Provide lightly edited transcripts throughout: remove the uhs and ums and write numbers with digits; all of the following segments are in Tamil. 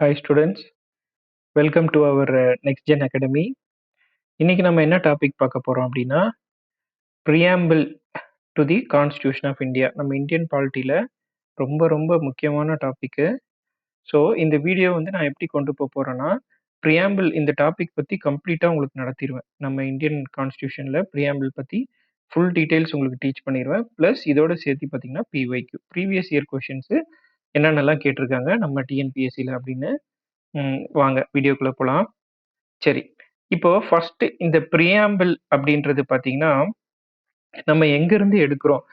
Hi students, welcome to our Next Gen Academy. இன்னைக்கு நம்ம என்ன டாபிக் பார்க்க போறோம் அப்படின்னா preamble to the Constitution of India. நம்ம இந்தியன் பாலிட்டியில ரொம்ப ரொம்ப முக்கியமான டாபிக். ஸோ இந்த வீடியோ வந்து நான் எப்படி கொண்டு போக போறேன்னா preamble இந்த டாபிக் பத்தி கம்ப்ளீட்டா உங்களுக்கு நடத்திடுவேன். நம்ம இந்தியன் கான்ஸ்டியூஷன்ல preamble பத்தி ஃபுல் டீடைல்ஸ் உங்களுக்கு டீச் பண்ணிடுவேன். ப்ளஸ் இதோட சேர்த்து பார்த்தீங்கன்னா பிஒய்க்யூ ப்ரீவியஸ் இயர் கொஷின்ஸ் என்னென்னலாம் கேட்டிருக்காங்க நம்ம டிஎன்பிஎஸ்சியில் அப்படின்னு வாங்க வீடியோக்குள்ள போகலாம். சரி, இப்போ ஃபர்ஸ்ட் இந்த பிரியாம்பிள் அப்படின்றது பார்த்தீங்கன்னா நம்ம எங்கிருந்து எடுக்கிறோம்.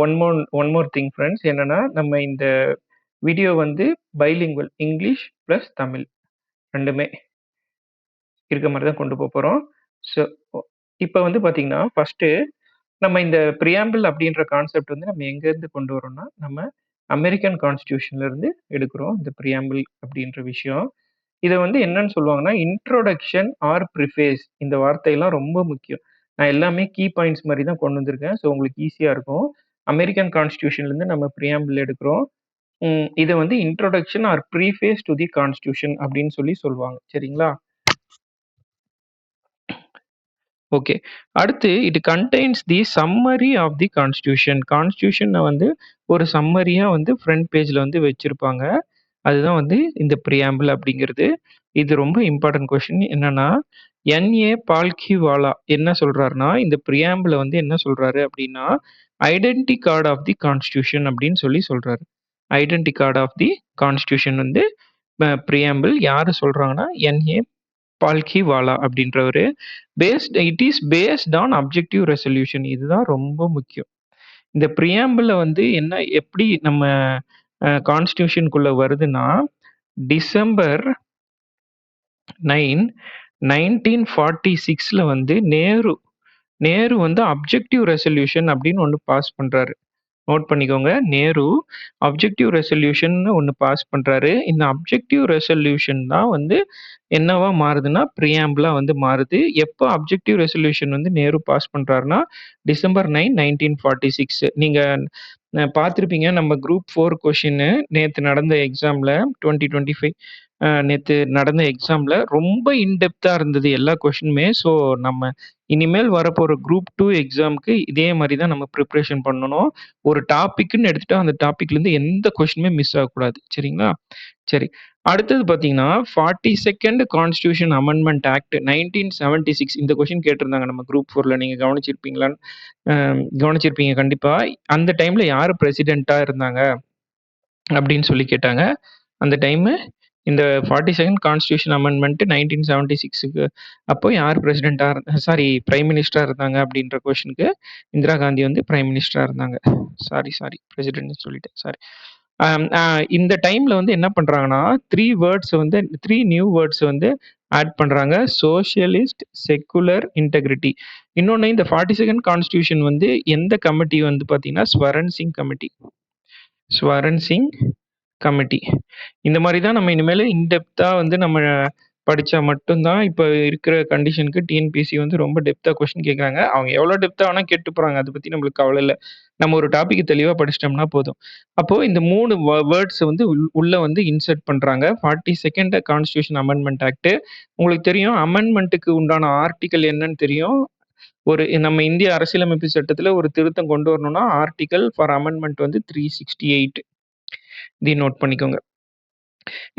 ஒன் மோர் திங் ஃப்ரெண்ட்ஸ், என்னன்னா நம்ம இந்த வீடியோ வந்து பைலிங்குவல் இங்கிலீஷ் ப்ளஸ் தமிழ் ரெண்டுமே இருக்க மாதிரி தான் கொண்டு போக போகிறோம். ஸோ இப்போ வந்து பார்த்தீங்கன்னா ஃபர்ஸ்ட் நம்ம இந்த பிரியாம்பிள் அப்படின்ற கான்செப்ட் வந்து நம்ம எங்கேருந்து கொண்டு வரோம்னா நம்ம அமெரிக்கன் கான்ஸ்டியூஷன்ல இருந்து எடுக்கிறோம் இந்த பிரியாம்பிள் அப்படின்ற விஷயம். இதை வந்து என்னன்னு சொல்லுவாங்கன்னா இன்ட்ரோடக்ஷன் ஆர் ப்ரிஃபேஸ். இந்த வார்த்தையெல்லாம் ரொம்ப முக்கியம். நான் எல்லாமே கீ பாயிண்ட்ஸ் மாதிரி தான் கொண்டு வந்திருக்கேன். ஸோ உங்களுக்கு ஈஸியாக இருக்கும். அமெரிக்கன் கான்ஸ்டியூஷன்லேருந்து நம்ம பிரியாம்பிள் எடுக்கிறோம். இதை வந்து introduction or preface to the constitution அப்படின்னு சொல்லுவாங்க. சரிங்களா? ஓகே, அடுத்து it contains the summary of the constitution. கான்ஸ்டியூஷனை வந்து ஒரு சம்மரியாக வந்து ஃப்ரண்ட் பேஜில் வந்து வச்சுருப்பாங்க. அதுதான் வந்து இந்த பிரியாம்பிள் அப்படிங்கிறது. இது ரொம்ப இம்பார்ட்டன்ட் கொஸ்டின். என்னன்னா என்ஏ பால்கிவாலா என்ன சொல்றாருன்னா இந்த பிரியாம்பிளை வந்து என்ன சொல்றாரு அப்படின்னா identity card of the constitution அப்படின்னு சொல்றாரு. Identity card of the constitution வந்து பிரியாம்பிள் யாரு சொல்றாங்கன்னா என்ஏ பால்கிவாலா அப்படின்றவர். It is based on objective resolution. இதுதான் ரொம்ப முக்கியம். இந்த பிரியாம்பிள வந்து எப்படி நம்ம கான்ஸ்டியூஷனுக்குள்ள வருதுன்னா டிசம்பர் 9, 1946 வந்து நேரு வந்து அப்ஜெக்டிவ் ரெசல்யூஷன் அப்படின்னு ஒன்று பாஸ் பண்றாரு. நோட் பண்ணிக்கோங்க, நேரு அப்ஜெக்டிவ் ரெசல்யூஷன் ஒன்று பாஸ் பண்றாரு. இந்த அப்ஜெக்டிவ் ரெசல்யூஷன் தான் வந்து என்னவா மாறுதுன்னா பிரியாம்பிளா வந்து மாறுது. எப்போ அப்ஜெக்டிவ் ரெசல்யூஷன் வந்து நேரு பாஸ் பண்றாருன்னா டிசம்பர் 9, 1946. நீங்க பார்த்துருப்பீங்க நம்ம குரூப் 4 கொஷின் நேற்று நடந்த எக்ஸாமில் 2025 நேற்று நடந்த எக்ஸாமில் ரொம்ப இன்டெப்த்தாக இருந்தது எல்லா கொஷினுமே. ஸோ நம்ம இனிமேல் வரப்போகிற குரூப் 2 எக்ஸாமுக்கு இதே மாதிரி தான் நம்ம ப்ரிப்ரேஷன் பண்ணணும். ஒரு டாப்பிக்குன்னு எடுத்துட்டா அந்த டாப்பிக்லேருந்து எந்த கொஷினுமே மிஸ் ஆகக்கூடாது. சரிங்களா? சரி, அடுத்தது பார்த்தீங்கன்னா 42nd கான்ஸ்டியூஷன் அமெண்ட்மெண்ட் ஆக்ட் 1976. இந்த கொஷின் கேட்டிருந்தாங்க நம்ம குரூப் 4ல. நீங்கள் கவனிச்சிருப்பீங்க கண்டிப்பா. அந்த டைம்ல யாரு பிரசிடென்ட்டா இருந்தாங்க அப்படின்னு கேட்டாங்க. அந்த டைமு இந்த 42nd கான்ஸ்டியூஷன் அமெண்ட்மெண்ட் 1976க்கு அப்போ யார் பிரைம் மினிஸ்டரா இருந்தாங்க அப்படின்ற கொஸ்டினுக்கு இந்திரா காந்தி வந்து பிரைம் மினிஸ்டரா இருந்தாங்க. சாரி பிரசிடென்ட் சொல்லிட்டேன், சாரி. இந்த டைம்ல வந்து என்ன பண்றாங்கன்னா 3 நியூ வேர்ட்ஸ் வந்து ஆட் பண்றாங்க. Socialist, secular, integrity. இன்னொன்று இந்த 42nd கான்ஸ்டியூஷன் வந்து எந்த கமிட்டி வந்து பார்த்தீங்கன்னா ஸ்வரன் சிங் கமிட்டி. இந்த மாதிரி தான் நம்ம இனிமேல் இன்டெப்த்தாக வந்து நம்ம படித்தா மட்டும்தான் இப்போ இருக்கிற கண்டிஷனுக்கு டிஎன்பிஎஸ்சி வந்து ரொம்ப டெப்த்தாக கொஸ்டின் கேட்குறாங்க. அவங்க எவ்வளோ டெப்த்தாக வேணால் கேட்டு போகிறாங்க, அதை பற்றி நம்மளுக்கு கவலை இல்லை. நம்ம ஒரு டாபிக் தெளிவாக படிச்சிட்டோம்னா போதும். அப்போது இந்த 3 வேர்ட்ஸ் வந்து உள்ள வந்து இன்சர்ட் பண்ணுறாங்க. 42nd constitution amendment act. உங்களுக்கு தெரியும் அமெண்ட்மெண்ட்டுக்கு உண்டான ஆர்டிக்கல் என்னன்னு தெரியும். நம்ம இந்திய அரசியலமைப்பு சட்டத்தில் ஒரு திருத்தம் கொண்டு வரணும்னா ஆர்டிக்கல் ஃபார் அமெண்ட்மெண்ட் வந்து 368. இதை நோட் பண்ணிக்கோங்க.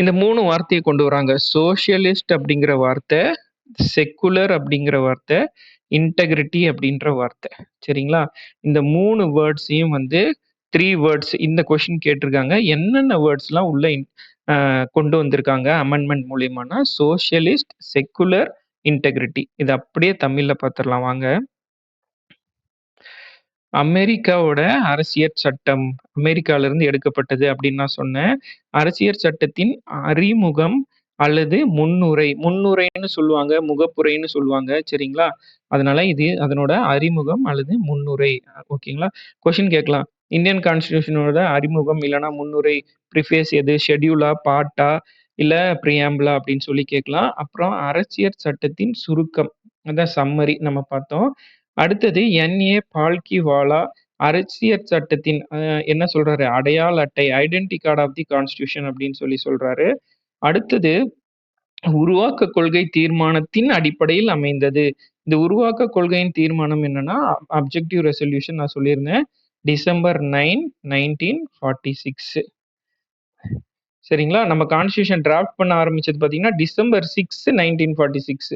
இந்த 3 வார்த்தையை கொண்டு வராங்க. சோஷியலிஸ்ட் அப்படிங்கிற வார்த்தை, செக்குலர் அப்படிங்கிற வார்த்தை, இன்டெகிரிட்டி அப்படின்ற வார்த்தை. சரிங்களா? இந்த 3 வேர்ட்ஸையும் வந்து 3 வேர்ட்ஸ் இந்த கொஸ்டின் கேட்டிருக்காங்க. என்னென்ன வேர்ட்ஸ்லாம் உள்ள கொண்டு வந்திருக்காங்க அமெண்ட்மெண்ட் மூலியமானா சோஷியலிஸ்ட், செக்குலர், இன்டெகிரிட்டி. இது அப்படியே தமிழ்ல பார்த்துடலாம் வாங்க. அமெரிக்காவோட அரசியல் சட்டம் அமெரிக்காவிலிருந்து எடுக்கப்பட்டது அப்படின்னு நான் சொன்னேன். அரசியல் சட்டத்தின் அறிமுகம் அல்லது முன்னுரைன்னு சொல்லுவாங்க, முகப்புரைன்னு சொல்லுவாங்க. சரிங்களா? அதனால இது அதனோட அறிமுகம் அல்லது முன்னுரை. ஓகேங்களா? கொஸ்டின் கேட்கலாம், இந்தியன் கான்ஸ்டியூஷனோட அறிமுகம் இல்லைன்னா முன்னுரை, ப்ரிஃபேஸ் எது, ஷெட்யூலா, பார்ட்டா இல்லை பிரியாம்பிளா அப்படின்னு கேட்கலாம். அப்புறம் அரசியல் சட்டத்தின் சுருக்கம், அதான் சம்மரி நம்ம பார்த்தோம். அடுத்தது என்ஏ பால்கிவாலா அரசியல் சட்டத்தின் என்ன சொல்றாரு, அடையாள அட்டை, identity card of the constitution அப்படின்னு சொல்றாரு. அடுத்தது உருவாக்க கொள்கை தீர்மானத்தின் அடிப்படையில் அமைந்தது. இந்த உருவாக்க கொள்கையின் தீர்மானம் என்னன்னா, அப்ஜெக்டிவ் ரெசல்யூஷன் நான் சொல்லியிருந்தேன். டிசம்பர் 9, 1946. சரிங்களா? நம்ம கான்ஸ்டிடியூஷன் டிராஃப்ட் பண்ண ஆரம்பிச்சது பார்த்தீங்கன்னா, டிசம்பர் 6, 1946.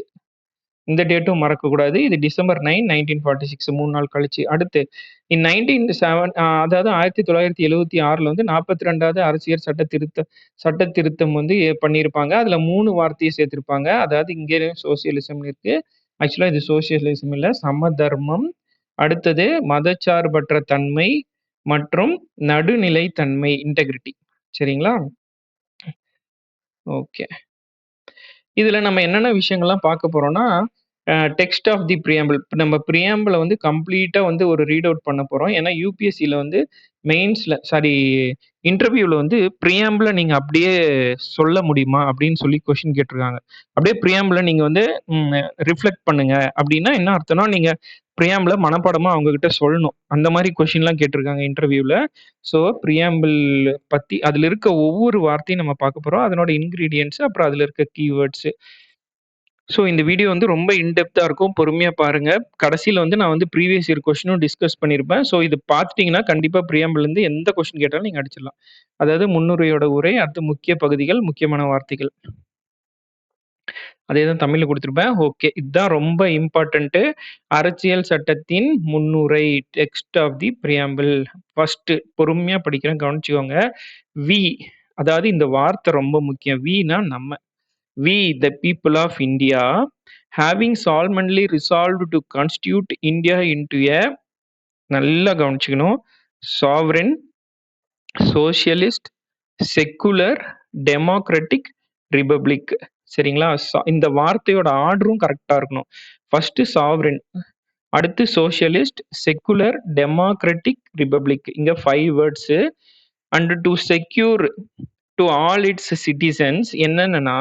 இந்த டேட்டும் மறக்கக்கூடாது. இது டிசம்பர் 9, 1946 3 நாள் கழிச்சு. அடுத்து இன் 1907 அதாவது 1976ல வந்து 42வது அரசியல் சட்ட திருத்தம் வந்து பண்ணியிருப்பாங்க. அதுல 3 வார்த்தையை சேர்த்திருப்பாங்க. அதாவது இங்கே சோசியலிசம்னு இருக்கு. ஆக்சுவலா இது சோசியலிசம் இல்ல, சமதர்மம். அடுத்தது மதச்சார்பற்ற தன்மை மற்றும் நடுநிலைத்தன்மை, இன்டெகிரிட்டி. சரிங்களா? ஓகே. இதுல நம்ம என்னென்ன விஷயங்கள்லாம் பார்க்க போறோம்னா, டெக்ஸ்ட் ஆஃப் தி பிரியாம்பிள். நம்ம பிரியாம்பிள வந்து கம்ப்ளீட்டா வந்து ஒரு ரீட் அவுட் பண்ண போறோம். ஏன்னா யுபிஎஸ்சில வந்து இன்டர்வியூல வந்து பிரியாம்பிள நீங்க அப்படியே சொல்ல முடியுமா அப்படின்னு சொல்லி கொஸ்டின் கேட்டிருக்காங்க. அப்படியே பிரியாம்பிள நீங்க வந்து ரிஃப்ளெக்ட் பண்ணுங்க அப்படின்னா என்ன அர்த்தம்னா, நீங்க பிரியாம்பிள மனப்பாடமா அவங்க கிட்ட சொல்லணும். அந்த மாதிரி கொஸ்டின்லாம் கேட்டிருக்காங்க இன்டர்வியூல. ஸோ பிரியாம்பிள் பத்தி அதுல இருக்க ஒவ்வொரு வார்த்தையும் நம்ம பார்க்க போறோம். அதனோட இன்கிரீடியன்ட்ஸ், அப்புறம் அதுல இருக்க கீவேர்ட்ஸ். ஸோ இந்த வீடியோ வந்து ரொம்ப இன்டெப்த்தா இருக்கும். பொறுமையா பாருங்க. கடைசியில வந்து நான் வந்து ப்ரீவியஸ் இயர் கொஸ்டினும் டிஸ்கஸ் பண்ணியிருப்பேன். ஸோ இது பார்த்துட்டீங்கன்னா கண்டிப்பா பிரியாம்பிள்லேருந்து எந்த கொஸ்டின் கேட்டாலும் நீங்க அடிச்சிடலாம். அதாவது முன்னுரையோட உரை, அடுத்து முக்கிய பகுதிகள், முக்கியமான வார்த்தைகள். அதே தான் தமிழ்ல குடுத்திருப்பேன். ஓகே. இதுதான் ரொம்ப இம்பார்ட்டன்ட்டு. அரசியல் சட்டத்தின் முன்னுரை, text of the preamble. First பொறுமையா படிக்கிறேன், கவனிச்சுக்கோங்க. வி, அதாவது இந்த வார்த்தை ரொம்ப முக்கியம். வினா நம்ம. We, the people of India, having solemnly resolved to constitute India into a, நல்லா கவனிச்சுக்கணும், sovereign, socialist, secular, democratic republic. சரிங்களா? இந்த வார்த்தையோட ஆர்டரும் கரெக்டா இருக்கணும். ஃபர்ஸ்ட் சாவரின், அடுத்து சோசியலிஸ்ட், செக்குலர், டெமோக்ராட்டிக் ரிபப்ளிக். இங்க 5 words. And to secure to all its citizens என்னன்னா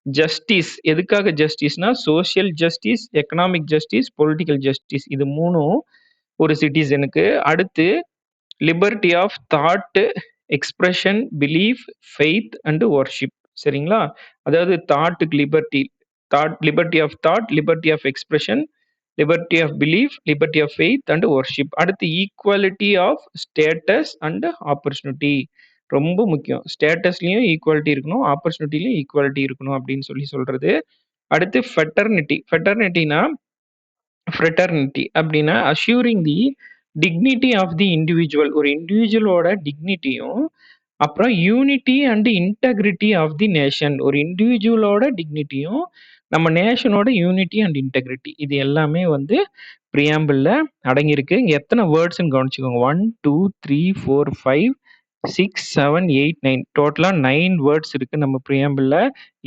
ஜஸ்டிஸ். எதுக்காக ஜஸ்டிஸ்னா social justice, economic justice, political justice. இது மூணும் ஒரு சிட்டிசனுக்கு. அடுத்து liberty of thought, expression, belief, faith and worship. சரிங்களா? அதாவது தாட்டுக்கு liberty, liberty of thought, liberty of expression, liberty of belief, liberty of faith and worship. அடுத்து equality of status and opportunity. ரொம்ப முக்கியம். ஸ்டேட்டஸ்லயும் ஈக்குவாலிட்டி இருக்கணும், ஆப்பர்ச்சுனிட்டிலையும் ஈக்குவாலிட்டி இருக்கணும் அப்படின்னு சொல்லி சொல்றது. அடுத்து ஃபெட்டர்னிட்டி. ஃப்ரெட்டர்னிட்டி அப்படின்னா assuring the dignity of the individual. ஒரு இண்டிவிஜுவலோட டிக்னிட்டியும், அப்புறம் unity and integrity of the nation. ஒரு இண்டிவிஜுவலோட டிக்னிட்டியும், நம்ம நேஷனோட யூனிட்டி அண்ட் இன்டெகிரிட்டி. இது எல்லாமே வந்து பிரியாம்பிள்ல அடங்கியிருக்கு. இங்க எத்தனை வேர்ட்ஸ்ன்னு கவனிச்சுக்கோங்க. 1, 2, 3, 4, 5, 6, 7, 8, 9. டோட்டலா 9 வேர்ட்ஸ் இருக்கு நம்ம பிரியாம்பிள்ல.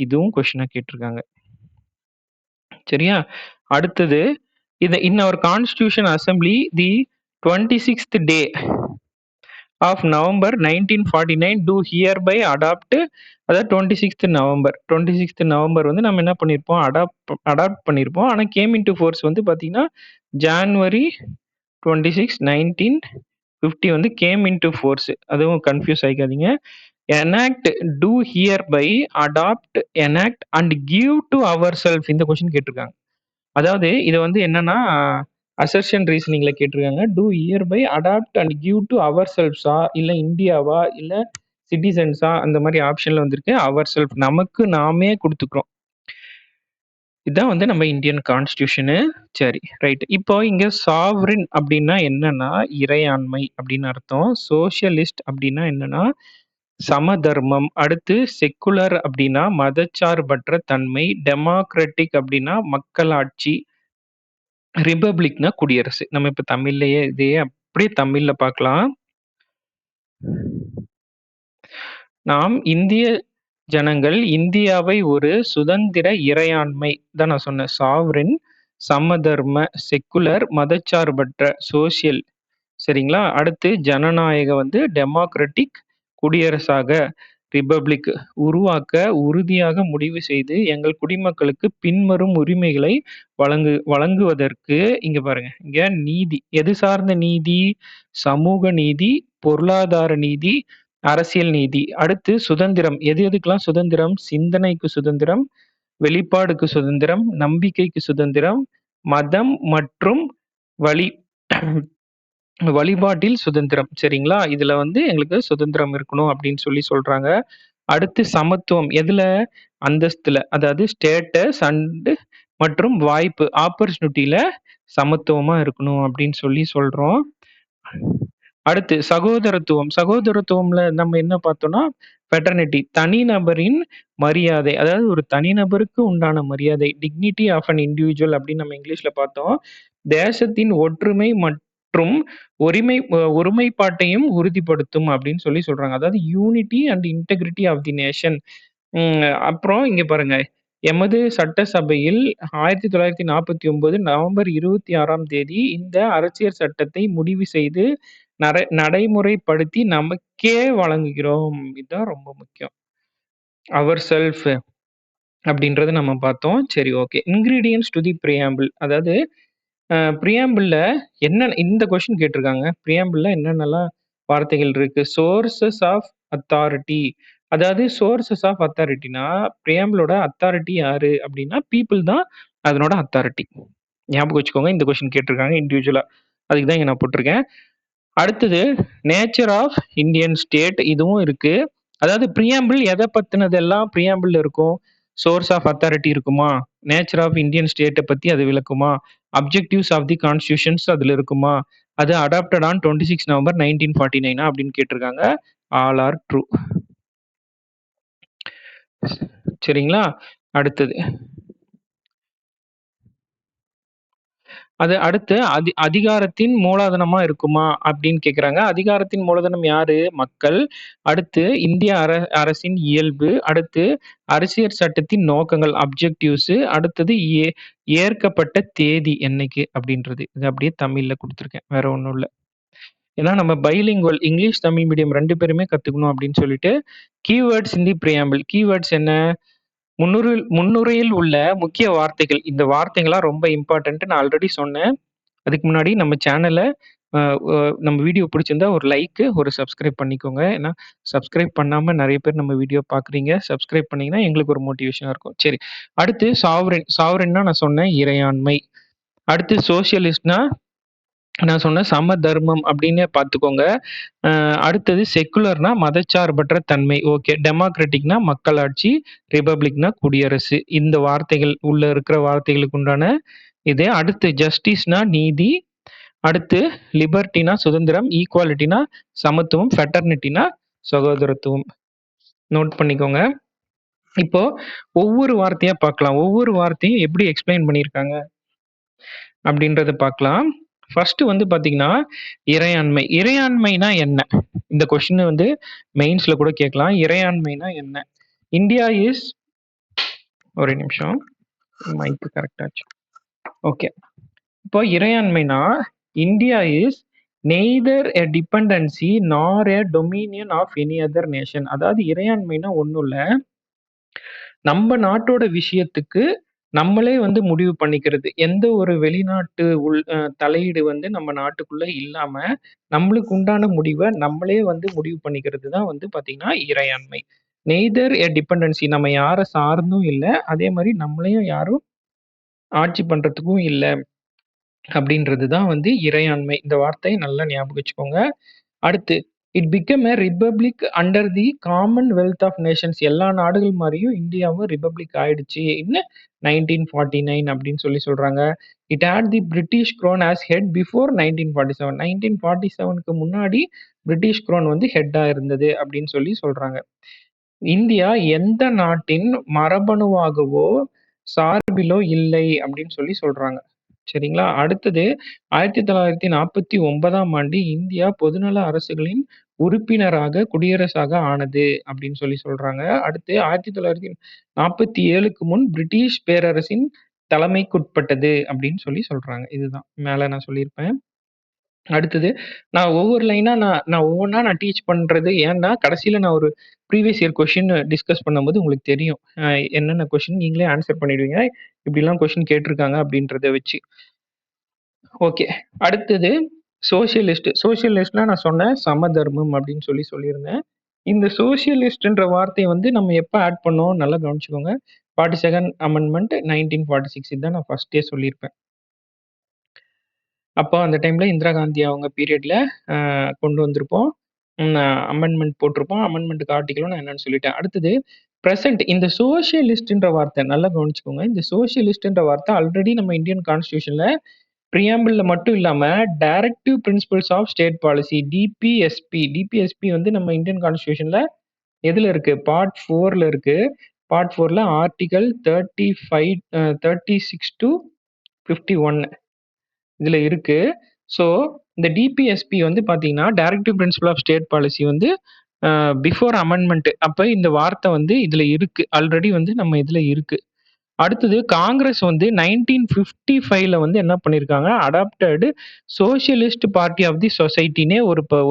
இதுவும் கொஸ்டினா கேட்டிருக்காங்க. சரியா? அடுத்தது in our constitution assembly the 26th day of November 1949 do hereby adopt. அதாவது 26th நவம்பர் வந்து நம்ம என்ன பண்ணியிருப்போம், அடாப்ட் பண்ணியிருப்போம். ஆனால் கேம் இன்டு ஃபோர்ஸ் வந்து பார்த்தீங்கன்னா ஜான்வரி 26, 1950 வந்து கேம் இன்டு ஃபோர்ஸ். அதுவும் கன்ஃபியூஸ் ஆகிக்காதீங்க. Enact, do hereby, adopt, enact and give to our self. இந்த கொஸ்டின் கேட்டிருக்காங்க. அதாவது இதை வந்து என்னன்னா அசர்ஷன் ரீசனிங்ல கேட்டிருக்காங்க. Do hereby, adopt and give to our செல்ஃப்ஸா, இல்ல இந்தியாவா, இல்ல சிட்டிசன்ஸா, அந்த மாதிரி ஆப்ஷன்ல வந்திருக்கு. அவர் செல்ஃப், நமக்கு நாமே கொடுத்துக்கிறோம். இதுதான் வந்து நம்ம இந்தியன் கான்ஸ்டிடியூஷனு. சரி, ரைட். இப்போ இங்க சாவரின் அப்படின்னா என்னன்னா இறையாண்மை அப்படின்னு அர்த்தம். சோசியலிஸ்ட் அப்படின்னா என்னன்னா சமதர்மம். அடுத்து செக்குலர் அப்படின்னா மதச்சார்பற்ற தன்மை. டெமோக்ராட்டிக் அப்படின்னா மக்களாட்சி. ரிபப்ளிக்னா குடியரசு. நம்ம இப்ப தமிழ்லயே இதையே அப்படியே தமிழ்ல பார்க்கலாம். நாம் இந்திய ஜனங்கள் இந்தியாவை ஒரு சுதந்திர இறையாண்மை தான் நான் சொன்னேன். சாவரின், சமதர்ம, செக்குலர், மதச்சார்பற்ற, சோசியல். சரிங்களா? அடுத்து ஜனநாயக வந்து டெமோக்ராட்டிக், குடியரசாக, ரிபப்ளிக் உருவாக்க உறுதியாக முடிவு செய்து எங்கள் குடிமக்களுக்கு பின்வரும் உரிமைகளை வழங்குவதற்கு. இங்க பாருங்க, இங்க நீதி. எது சார்ந்த நீதி? சமூக நீதி, பொருளாதார நீதி அரசியல் நீதி. அடுத்து சுதந்திரம். எது எதுக்கெல்லாம் சுதந்திரம்? சிந்தனைக்கு சுதந்திரம், வெளிப்பாடுக்கு சுதந்திரம், நம்பிக்கைக்கு சுதந்திரம், மதம் மற்றும் வழி வழிபாட்டில் சுதந்திரம். சரிங்களா? இதுல வந்து எங்களுக்கு சுதந்திரம் இருக்கணும் அப்படின்னு சொல்லி சொல்றாங்க. அடுத்து சமத்துவம். எதுல? அந்தஸ்துல. அதாவது ஸ்டேட்டஸ் மற்றும் வாய்ப்பு ஆப்பர்ச்சுனிட்டில சமத்துவமா இருக்கணும் அப்படின்னு சொல்லி சொல்றோம். அடுத்து சகோதரத்துவம். சகோதரத்துவம்ல நம்ம என்ன பார்த்தோம்னா, ஃப்ரெட்டர்னிட்டி தனிநபரின் மரியாதை. அதாவது ஒரு தனிநபருக்கு உண்டான மரியாதை. டிக்னிட்டி ஆஃப் அன் இண்டிவிஜுவல் அப்படின்னு நம்ம இங்கிலீஷ்ல பார்த்தோம். தேசத்தின் ஒற்றுமை மற்றும் ஒருமைப்பாட்டையும் உறுதிப்படுத்தும் அப்படின்னு சொல்லி சொல்றாங்க. அதாவது unity and integrity of the nation. அப்புறம் இங்க பாருங்க. எமது சட்டசபையில் 1949 நவம்பர் 26ஆம் தேதி இந்த அரசியல் சட்டத்தை முடிவு செய்து நடைமுறைப்படுத்தி நமக்கே வழங்குகிறோம். இதுதான் ரொம்ப முக்கியம். அவர் செல்ஃப் அப்படின்றத நம்ம பார்த்தோம். சரி, okay. Ingredients to the preamble. அதாவது பிரியாம்பிள்ல என்ன இந்த கொஸ்டின் கேட்டிருக்காங்க. பிரியாம்பிள்ல என்னென்னலாம் வார்த்தைகள் இருக்கு? Sources of authority. அதாவது சோர்சஸ் ஆஃப் அத்தாரிட்டினா, பிரியாம்பிளோட அத்தாரிட்டி யாரு அப்படின்னா, பீப்பிள் தான் அதனோட அத்தாரிட்டி. ஞாபகம் வச்சுக்கோங்க. இந்த கொஸ்டின் கேட்டிருக்காங்க இண்டிவிஜுவலா. அதுக்கு தான் இங்க நான் போட்டிருக்கேன். அடுத்தது நேச்சர் ஆஃப் இந்தியன் ஸ்டேட். இதுவும் இருக்கு. அதாவது பிரியாம்பிள் எதை பத்தினதெல்லாம் பிரியாம்பிள்ல இருக்கும்? சோர்ஸ் ஆஃப் அத்தாரிட்டி இருக்குமா? நேச்சர் ஆஃப் இந்தியன் ஸ்டேட்டை பத்தி அது விளக்குமா? அப்ஜெக்டிவ்ஸ் ஆஃப் தி கான்ஸ்டியூஷன்ஸ் அதுல இருக்குமா? அது அடாப்டட் ஆன் 26 நவம்பர் 1949 அப்படின்னு கேட்டிருக்காங்க. All are true. சரிங்களா? அடுத்தது அது அடுத்து அதிகாரத்தின் மூலதனமா இருக்குமா அப்படின்னு கேக்குறாங்க. அதிகாரத்தின் மூலதனம் யாரு? மக்கள். அடுத்து இந்திய அரசின் இயல்பு. அடுத்து அரசியல் சட்டத்தின் நோக்கங்கள் அப்ஜெக்டிவ்ஸ். அடுத்தது ஏற்கப்பட்ட தேதி என்னைக்கு அப்படின்றது. இது அப்படியே தமிழ்ல கொடுத்துருக்கேன். வேற ஒண்ணும் இல்ல. ஏன்னா நம்ம பைலிங்குவல் இங்கிலீஷ் தமிழ் மீடியம் 2 பேருமே கத்துக்கணும் அப்படின்னு சொல்லிட்டு keywords in the preamble. Keywords என்ன? முன்னுரையில் உள்ள முக்கிய வார்த்தைகள். இந்த வார்த்தைகள்லாம் ரொம்ப இம்பார்ட்டன்ட். நான் ஆல்ரெடி சொன்னேன். அதுக்கு முன்னாடி நம்ம சேனல நம்ம வீடியோ பிடிச்சிருந்தா ஒரு லைக், ஒரு சப்ஸ்கிரைப் பண்ணிக்கோங்க. ஏன்னா சப்ஸ்கிரைப் பண்ணாம நெறைய பேர் நம்ம வீடியோ பார்க்குறீங்க. சப்ஸ்கிரைப் பண்ணீங்கன்னா எங்களுக்கு ஒரு மோட்டிவேஷனா இருக்கும். சரி. அடுத்து சாவரின். சாவரின்னா நான் சொன்னேன் இறையாண்மை. அடுத்து சோசியலிஸ்ட்னா நான் சொன்னேன் சம தர்மம் அப்படின்னு பார்த்துக்கோங்க. அடுத்தது செக்குலர்னா மதச்சார்பற்ற தன்மை. ஓகே. டெமோக்ராட்டிக்னா மக்களாட்சி, ரிபப்ளிக்னா குடியரசு. இந்த வார்த்தைகள் உள்ள இருக்கிற வார்த்தைகளுக்கு உண்டான இது. அடுத்து ஜஸ்டிஸ்னா நீதி. அடுத்து லிபர்ட்டினா சுதந்திரம், ஈக்குவாலிட்டினா சமத்துவம், ஃப்ரெட்டர்னிட்டினா சகோதரத்துவம். நோட் பண்ணிக்கோங்க. இப்போ ஒவ்வொரு வார்த்தையா பார்க்கலாம். ஒவ்வொரு வார்த்தையும் எப்படி எக்ஸ்பிளைன் பண்ணியிருக்காங்க அப்படின்றத பார்க்கலாம். ஃபர்ஸ்ட் வந்து பாத்தீங்கன்னா இறையாண்மை. இறையாண்மைனா என்ன? இந்த கொஸ்டின் வந்து மெயின்ஸ்ல கூட கேட்கலாம். இறையாண்மைனா என்ன? இந்தியா இஸ் ஒரு நிமிஷம் மைக் கரெக்டாச்சு. ஓகே. இப்போ இறையாண்மைனா India is neither a dependency nor a dominion of any other nation. அதாவது இறையாண்மைனா ஒன்றும் இல்லை, நம்ம நாட்டோட விஷயத்துக்கு நம்மளே வந்து முடிவு பண்ணிக்கிறது. எந்த ஒரு வெளிநாட்டு தலையீடு வந்து நம்ம நாட்டுக்குள்ள இல்லாம, நம்மளுக்கு உண்டான முடிவை நம்மளே வந்து முடிவு பண்ணிக்கிறது தான் வந்து பார்த்தீங்கன்னா இறையாண்மை. Neither a dependency. நம்ம யாரை சார்ந்தும் இல்லை, அதே மாதிரி நம்மளையும் யாரும் ஆட்சி பண்றதுக்கும் இல்லை அப்படின்றது தான் வந்து இறையாண்மை. இந்த வார்த்தையை நல்லா ஞாபகம் வச்சுக்கோங்க. அடுத்து it become a republic under the Commonwealth of Nations. எல்லா நாடுகள் மாதிரியும் இந்தியாவும் ரிபப்ளிக் ஆயிடுச்சு இன் 1949 அப்படின்னு சொல்லி சொல்றாங்க. It had the British crown as head before 1947. 1947க்கு முன்னாடி பிரிட்டிஷ் க்ரோன் வந்து ஹெட்டா இருந்தது அப்படின்னு சொல்லி சொல்றாங்க. இந்தியா எந்த நாட்டின் மரபணுவாகவோ சார்பிலோ இல்லை அப்படின்னு சொல்லி சொல்றாங்க. சரிங்களா? அடுத்தது 1949ஆம் ஆண்டு இந்தியா பொதுநல அரசுகளின் உறுப்பினராக குடியரசாக ஆனது அப்படின்னு சொல்லி சொல்றாங்க. அடுத்து 1947க்கு முன் பிரிட்டிஷ் பேரரசின் தலைமைக்குட்பட்டது அப்படின்னு சொல்லி சொல்றாங்க. இதுதான் மேல நான் சொல்லியிருப்பேன். அடுத்தது நான் ஒவ்வொரு லைனா நான் ஒவ்வொன்னா நான் டீச் பண்றது ஏன்னா, கடைசியில நான் ஒரு ப்ரீவியஸ் இயர் கொஸ்டின் டிஸ்கஸ் பண்ணும்போது உங்களுக்கு தெரியும். என்னென்ன கொஸ்டின் நீங்களே ஆன்சர் பண்ணிடுவீங்க. இப்படிலாம் கொஸ்டின் கேட்டிருக்காங்க அப்படின்றத வச்சு. ஓகே. அடுத்தது சோசியலிஸ்ட். சோசியலிஸ்ட்னா நான் சொன்னேன் சமதர்மம் அப்படின்னு சொல்லியிருந்தேன். இந்த சோசியலிஸ்ட்ன்ற வார்த்தைய வந்து நம்ம எப்ப ஆட் பண்ணோம் நல்லா கவனிச்சுக்கோங்க. 42nd அமெண்ட்மென்ட் 1946 இதான் நான் ஃபர்ஸ்ட்டே சொல்லியிருப்பேன். அப்போ அந்த டைம்ல இந்திரா காந்தி அவங்க பீரியட்ல அ கொண்டு வந்திருப்போம். அமெண்ட்மென்ட் போட்டிருப்போம். அமெண்ட்மென்ட்க்கு ஆர்டிகிளும் நான் என்னன்னு சொல்லிட்டேன். அடுத்தது பிரசன்ட் இந்த சோசியலிஸ்ட்ன்ற வார்த்தை நல்லா கவனிச்சுக்கோங்க. இந்த சோசியலிஸ்ட்ன்ற வார்த்தை ஆல்ரெடி நம்ம இந்தியன் கான்ஸ்டிடியூஷன்ல பிரியாம்பிள்ல மட்டும் இல்லாம directive principles of state policy DPSP DPSP வந்து நம்ம இந்தியன் கான்ஸ்டிடியூஷன்ல எதுல இருக்கு? பார்ட் 4ல இருக்கு. பார்ட் 4ல ஆர்டிகிள் 35 36 டூ 51 இதுல இருக்கு. ஸோ இந்த டிபிஎஸ்பி வந்து பார்த்தீங்கன்னா, directive principle of state policy வந்து பிஃபோர் அமெண்ட்மென்ட் அப்ப இந்த வார்த்தை வந்து இதுல இருக்கு. ஆல்ரெடி வந்து நம்ம இதுல இருக்கு. அடுத்தது காங்கிரஸ் வந்து 1955ல வந்து என்ன பண்ணியிருக்காங்க, adopted socialist party of the சொசைட்டின்னே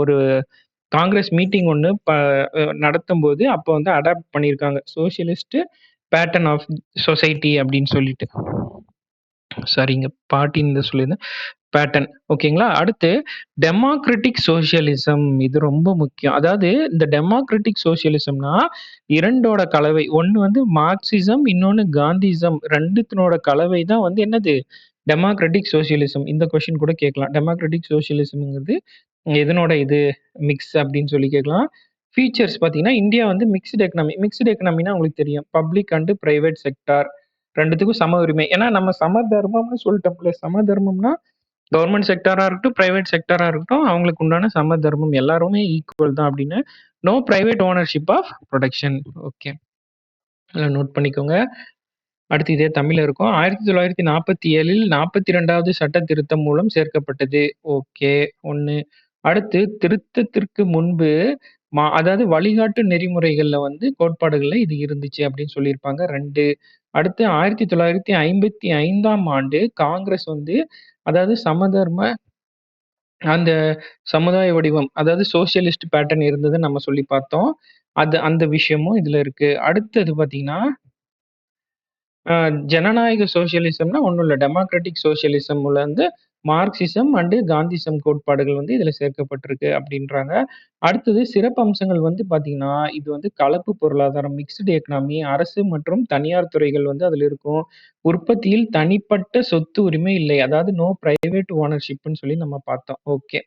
ஒரு காங்கிரஸ் மீட்டிங் ஒண்ணு நடத்தும்போது, அப்ப வந்து அடாப்ட் பண்ணியிருக்காங்க. சோசியலிஸ்ட் பேட்டர்ன் ஆஃப் சொசைட்டி அப்படின்னு சொல்லிட்டு. சாரிங்க பார்ட்டின்னு சொல்லியிருந்தேன். பேட்டர்ன் ஓகேங்களா? அடுத்து டெமோக்ராட்டிக் சோசியலிசம் இது ரொம்ப முக்கியம். அதாவது இந்த டெமோக்ராட்டிக் சோசியலிசம்னா 2ஓட கலவை. ஒண்ணு வந்து மார்க்சிசம், இன்னொன்னு காந்திசம் 2த்தினோட கலவை தான் வந்து என்னது? Democratic socialism. இந்த கொஸ்டின் கூட கேட்கலாம். டெமோக்ராட்டிக் சோசியலிசம்ங்கிறது எதனோட இது மிக்ஸ் அப்படின்னு சொல்லி கேட்கலாம். ஃபீச்சர்ஸ் பார்த்தீங்கன்னா, இந்தியா வந்து மிக்ஸ்டு எக்கனாமி. மிக்ஸ்டு எக்கனாமின்னா உங்களுக்கு தெரியும். பப்ளிக் அண்ட் பிரைவேட் செக்டார் 2த்துக்கும் சம உரிமை. ஏன்னா நம்ம சம தர்மம்னு சொல்லிட்டோம்ல. சம தர்மம்னா கவர்மெண்ட் செக்டாரா இருக்கட்டும், பிரைவேட் செக்டாரா இருக்கட்டும், அவங்களுக்கு உண்டான சம தர்மம் எல்லாருமே ஈக்குவல் தான் அப்படின்னு. No private ownership of production. Okay. இதெல்லாம் நோட் பண்ணிக்கோங்க. அடுத்து இதே தமிழ்ல இருக்கும். 1947ல் 42வது சட்ட திருத்தம் மூலம் சேர்க்கப்பட்டது. ஓகே. 1. அடுத்து திருத்தத்திற்கு முன்பு அதாவது வழிகாட்டு நெறிமுறைகள்ல வந்து கோட்பாடுகள்ல இது இருந்துச்சு அப்படின்னு சொல்லியிருப்பாங்க. 2. அடுத்து 1955ஆம் ஆண்டு காங்கிரஸ் வந்து அதாவது சமதர்ம அந்த சமுதாய வடிவம் அதாவது சோசியலிஸ்ட் பேட்டர்ன் இருந்ததுன்னு நம்ம சொல்லி பார்த்தோம். அந்த விஷயமும் இதுல இருக்கு. அடுத்தது பார்த்தீங்கன்னா ஜனநாயக சோசியலிசம்னா ஒண்ணும் இல்ல. டெமோக்ராட்டிக் சோசியலிசம்ல வந்து மார்க்சிசம் அண்ட் காந்திசம் கோட்பாடுகள் வந்து இதுல சேர்க்கப்பட்டிருக்கு அப்படின்றாங்க. அடுத்தது சிறப்பு அம்சங்கள் வந்து பார்த்தீங்கன்னா, இது வந்து கலப்பு பொருளாதாரம், மிக்ஸ்டு எக்கனாமி, அரசு மற்றும் தனியார் துறைகள் வந்து அதுல இருக்கும். உற்பத்தியில் தனிப்பட்ட சொத்து உரிமை இல்லை. அதாவது நோ பிரைவேட் ஓனர்ஷிப்ன்னு சொல்லி நம்ம பார்த்தோம். ஓகே.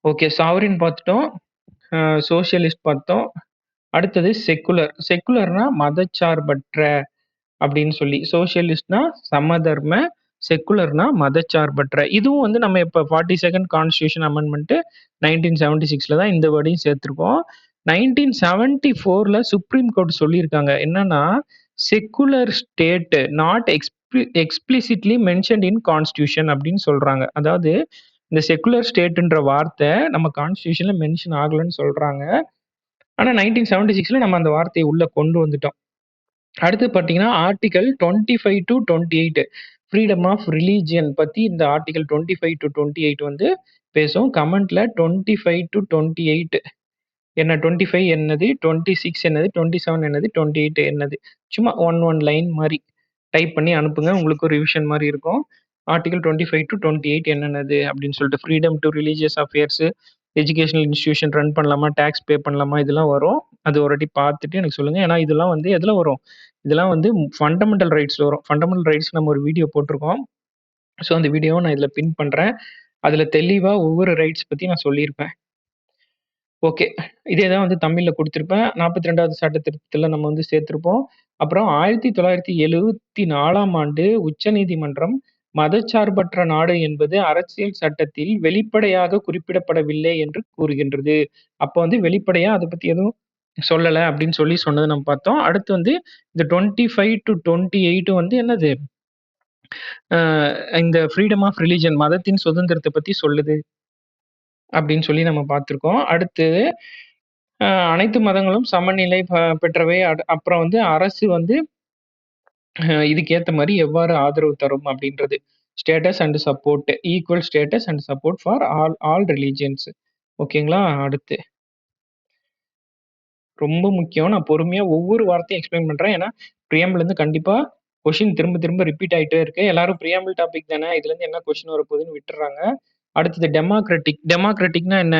ஓகே. சாவரின் பார்த்துட்டோம். சோசியலிஸ்ட் பார்த்தோம். அடுத்தது செக்குலர். செக்குலர்னா மதச்சார்பற்ற அப்படின்னு சொல்லி. சோசியலிஸ்ட்னா சமதர்ம, செக்குலர்னா மதச்சார்பற்ற. இதுவும் வந்து நம்ம இப்ப 42nd கான்ஸ்டிடியூஷன் அமெண்ட்மென்ட் 1976ல தான் இந்த வேர்டையும் சேர்த்திருக்கோம். 1974ல சுப்ரீம் கோர்ட் சொல்லியிருக்காங்க. என்னன்னா, secular state not explicitly mentioned in constitution அப்படின்னு சொல்றாங்க. அதாவது இந்த செக்குலர் ஸ்டேட்ன்ற வார்த்தை நம்ம கான்ஸ்டிடியூஷன்ல மென்ஷன் ஆகலன்னு சொல்றாங்க. ஆனா 1976ல நம்ம அந்த வார்த்தைய உள்ள கொண்டு வந்துட்டோம். அடுத்து பார்த்தீங்கன்னா, article 25 to 28 freedom of religion பத்தி இந்த ஆர்டிகிள் 25 டூ 28 வந்து பேசும். கமெண்ட்ல 25 டூ 28 என்ன 25 என்னது? 26 என்னது? 27 என்னது? 28 என்னது? சும்மா ஒன் லைன் மாரி டைப் பண்ணி அனுப்புங்க. உங்களுக்கு ஒரு ரிவிஷன் மாரி இருக்கும். ஆர்டிகிள் 25 டூ 28 என்னென்னது அப்படின்னு சொல்லிட்டு freedom to religious affairs, educational institution run பண்ணலாமா? டாக்ஸ் பே பண்ணலாமா? இதெல்லாம் வரும். அது ஒரு வாட்டி பார்த்துட்டு எனக்கு சொல்லுங்க. ஏன்னா இதெல்லாம் வந்து எதுல வரும்? இதெல்லாம் வந்து ஃபண்டமெண்டல் ரைட்ஸ்ல வரும். ஃபண்டமெண்டல் ரைட்ஸ் நம்ம ஒரு வீடியோ போட்டிருக்கோம். ஸோ அந்த வீடியோவ நான் இதுல பின் பண்றேன். அதுல தெளிவா ஒவ்வொரு ரைட்ஸ் பத்தி நான் சொல்லியிருப்பேன். ஓகே. இதே தான் வந்து தமிழ்ல குடுத்திருப்பேன். 42வது சட்ட திருத்தத்துல நம்ம வந்து சேர்த்திருப்போம். அப்புறம் 1974ஆம் ஆண்டு உச்சநீதிமன்றம் மதச்சார்பற்ற நாடு என்பது அரசியல் சட்டத்தில் வெளிப்படையாக குறிப்பிடப்படவில்லை என்று கூறுகின்றது. அப்ப வந்து வெளிப்படையா அத பத்தி எதுவும் சொல்லல அப்படின்னு சொல்லி சொன்னத நம்ம பார்த்தோம். அடுத்து வந்து இந்த 25 டூ 28 வந்து என்னது? அ இந்த ஃப்ரீடம் ஆஃப் ரிலிஜன் மதத்தின் சுதந்திரத்த பத்தி சொல்லுது. அப்படின்னு சொல்லி நம்ம பார்த்திருக்கோம். அடுத்து அனைத்து மதங்களும் சமநிலை பெற்றவை. அப்புறம் வந்து அரசு வந்து இதுக்கு ஏத்த மாரி எவ்வாறு ஆதரவு தரும் அப்படின்றது. Status and support. Equal status and support for all religions. ஓகேங்களா? அடுத்து ரொம்ப முக்கியம். நான் பொறுமையா ஒவ்வொரு வார்த்தையும் எக்ஸ்பிளைன் பண்றேன். ஏன்னா, பிரியாம்பிள் இருந்து கண்டிப்பா கொஸ்டின் திரும்ப திரும்ப ரிப்பீட் ஆயிட்டே இருக்கு. எல்லாரும் பிரியாம்பிள் டாபிக் தானே, இதுலருந்து என்ன கொஸ்டின் வரப்போகுதுன்னு விட்டுர்றாங்க. அடுத்தது டெமோக்ராட்டிக். டெமோக்ராட்டிக்னா என்ன?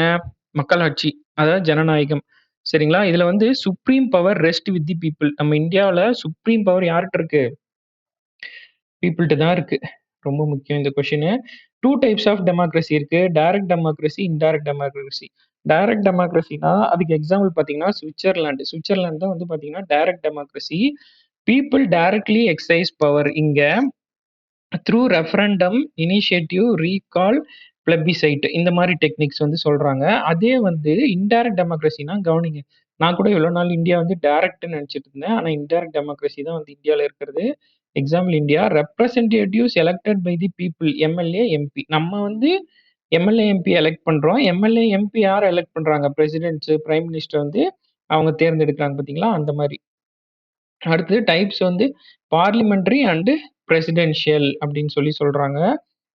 மக்களாட்சி. அதாவது ஜனநாயகம். சரிங்களா? இதுல வந்து supreme power rest with the people. நம்ம இந்தியாவுல சுப்ரீம் பவர் யார்ட்ட இருக்கு? பீப்பிள்ட்ட தான் இருக்கு. ரொம்ப முக்கியம் இந்த கொஸ்டினு. 2 டைப்ஸ் ஆஃப் டெமோக்ரஸி இருக்கு. Direct democracy, indirect democracy. Direct டெமோக்ரஸினா அதுக்கு எக்ஸாம்பிள் பார்த்தீங்கன்னா, ஸ்விட்சர்லாந்து. ஸ்விட்சர்லாந்து தான் வந்து பார்த்தீங்கன்னா, direct democracy. People directly exercise power. இங்க through referendum, initiative, recall, plebiscite இந்த மாரி டெக்னிக்ஸ் வந்து சொல்றாங்க. அதே வந்து இன்டைரக்ட் டெமோக்ரஸினா கவனிங்க. நான் கூட இவ்வளோ நாள் இந்தியா வந்து டைரக்ட்ன்னு நெனச்சுட்டு இருந்தேன். ஆனா இன்டைரக்ட் டெமோக்ரஸி தான் வந்து இந்தியால இருக்கிறது. Example India representatives elected by the people MLA, MP. நம்ம வந்து எம்எல்ஏ, எம்பி எலெக்ட் பண்றோம். எம்எல்ஏ, எம்பி யார எலெக்ட் பண்றாங்க? பிரசிடென்ட்ஸ், பிரைம் மினிஸ்டர் வந்து அவங்க தேர்ந்தெடுக்கிறாங்க பார்த்தீங்களா? அந்த மாரி. அடுத்தது டைப்ஸ் வந்து பார்லிமெண்டரி அண்ட் பிரசிடென்ஷியல் அப்படின்னு சொல்லி சொல்றாங்க.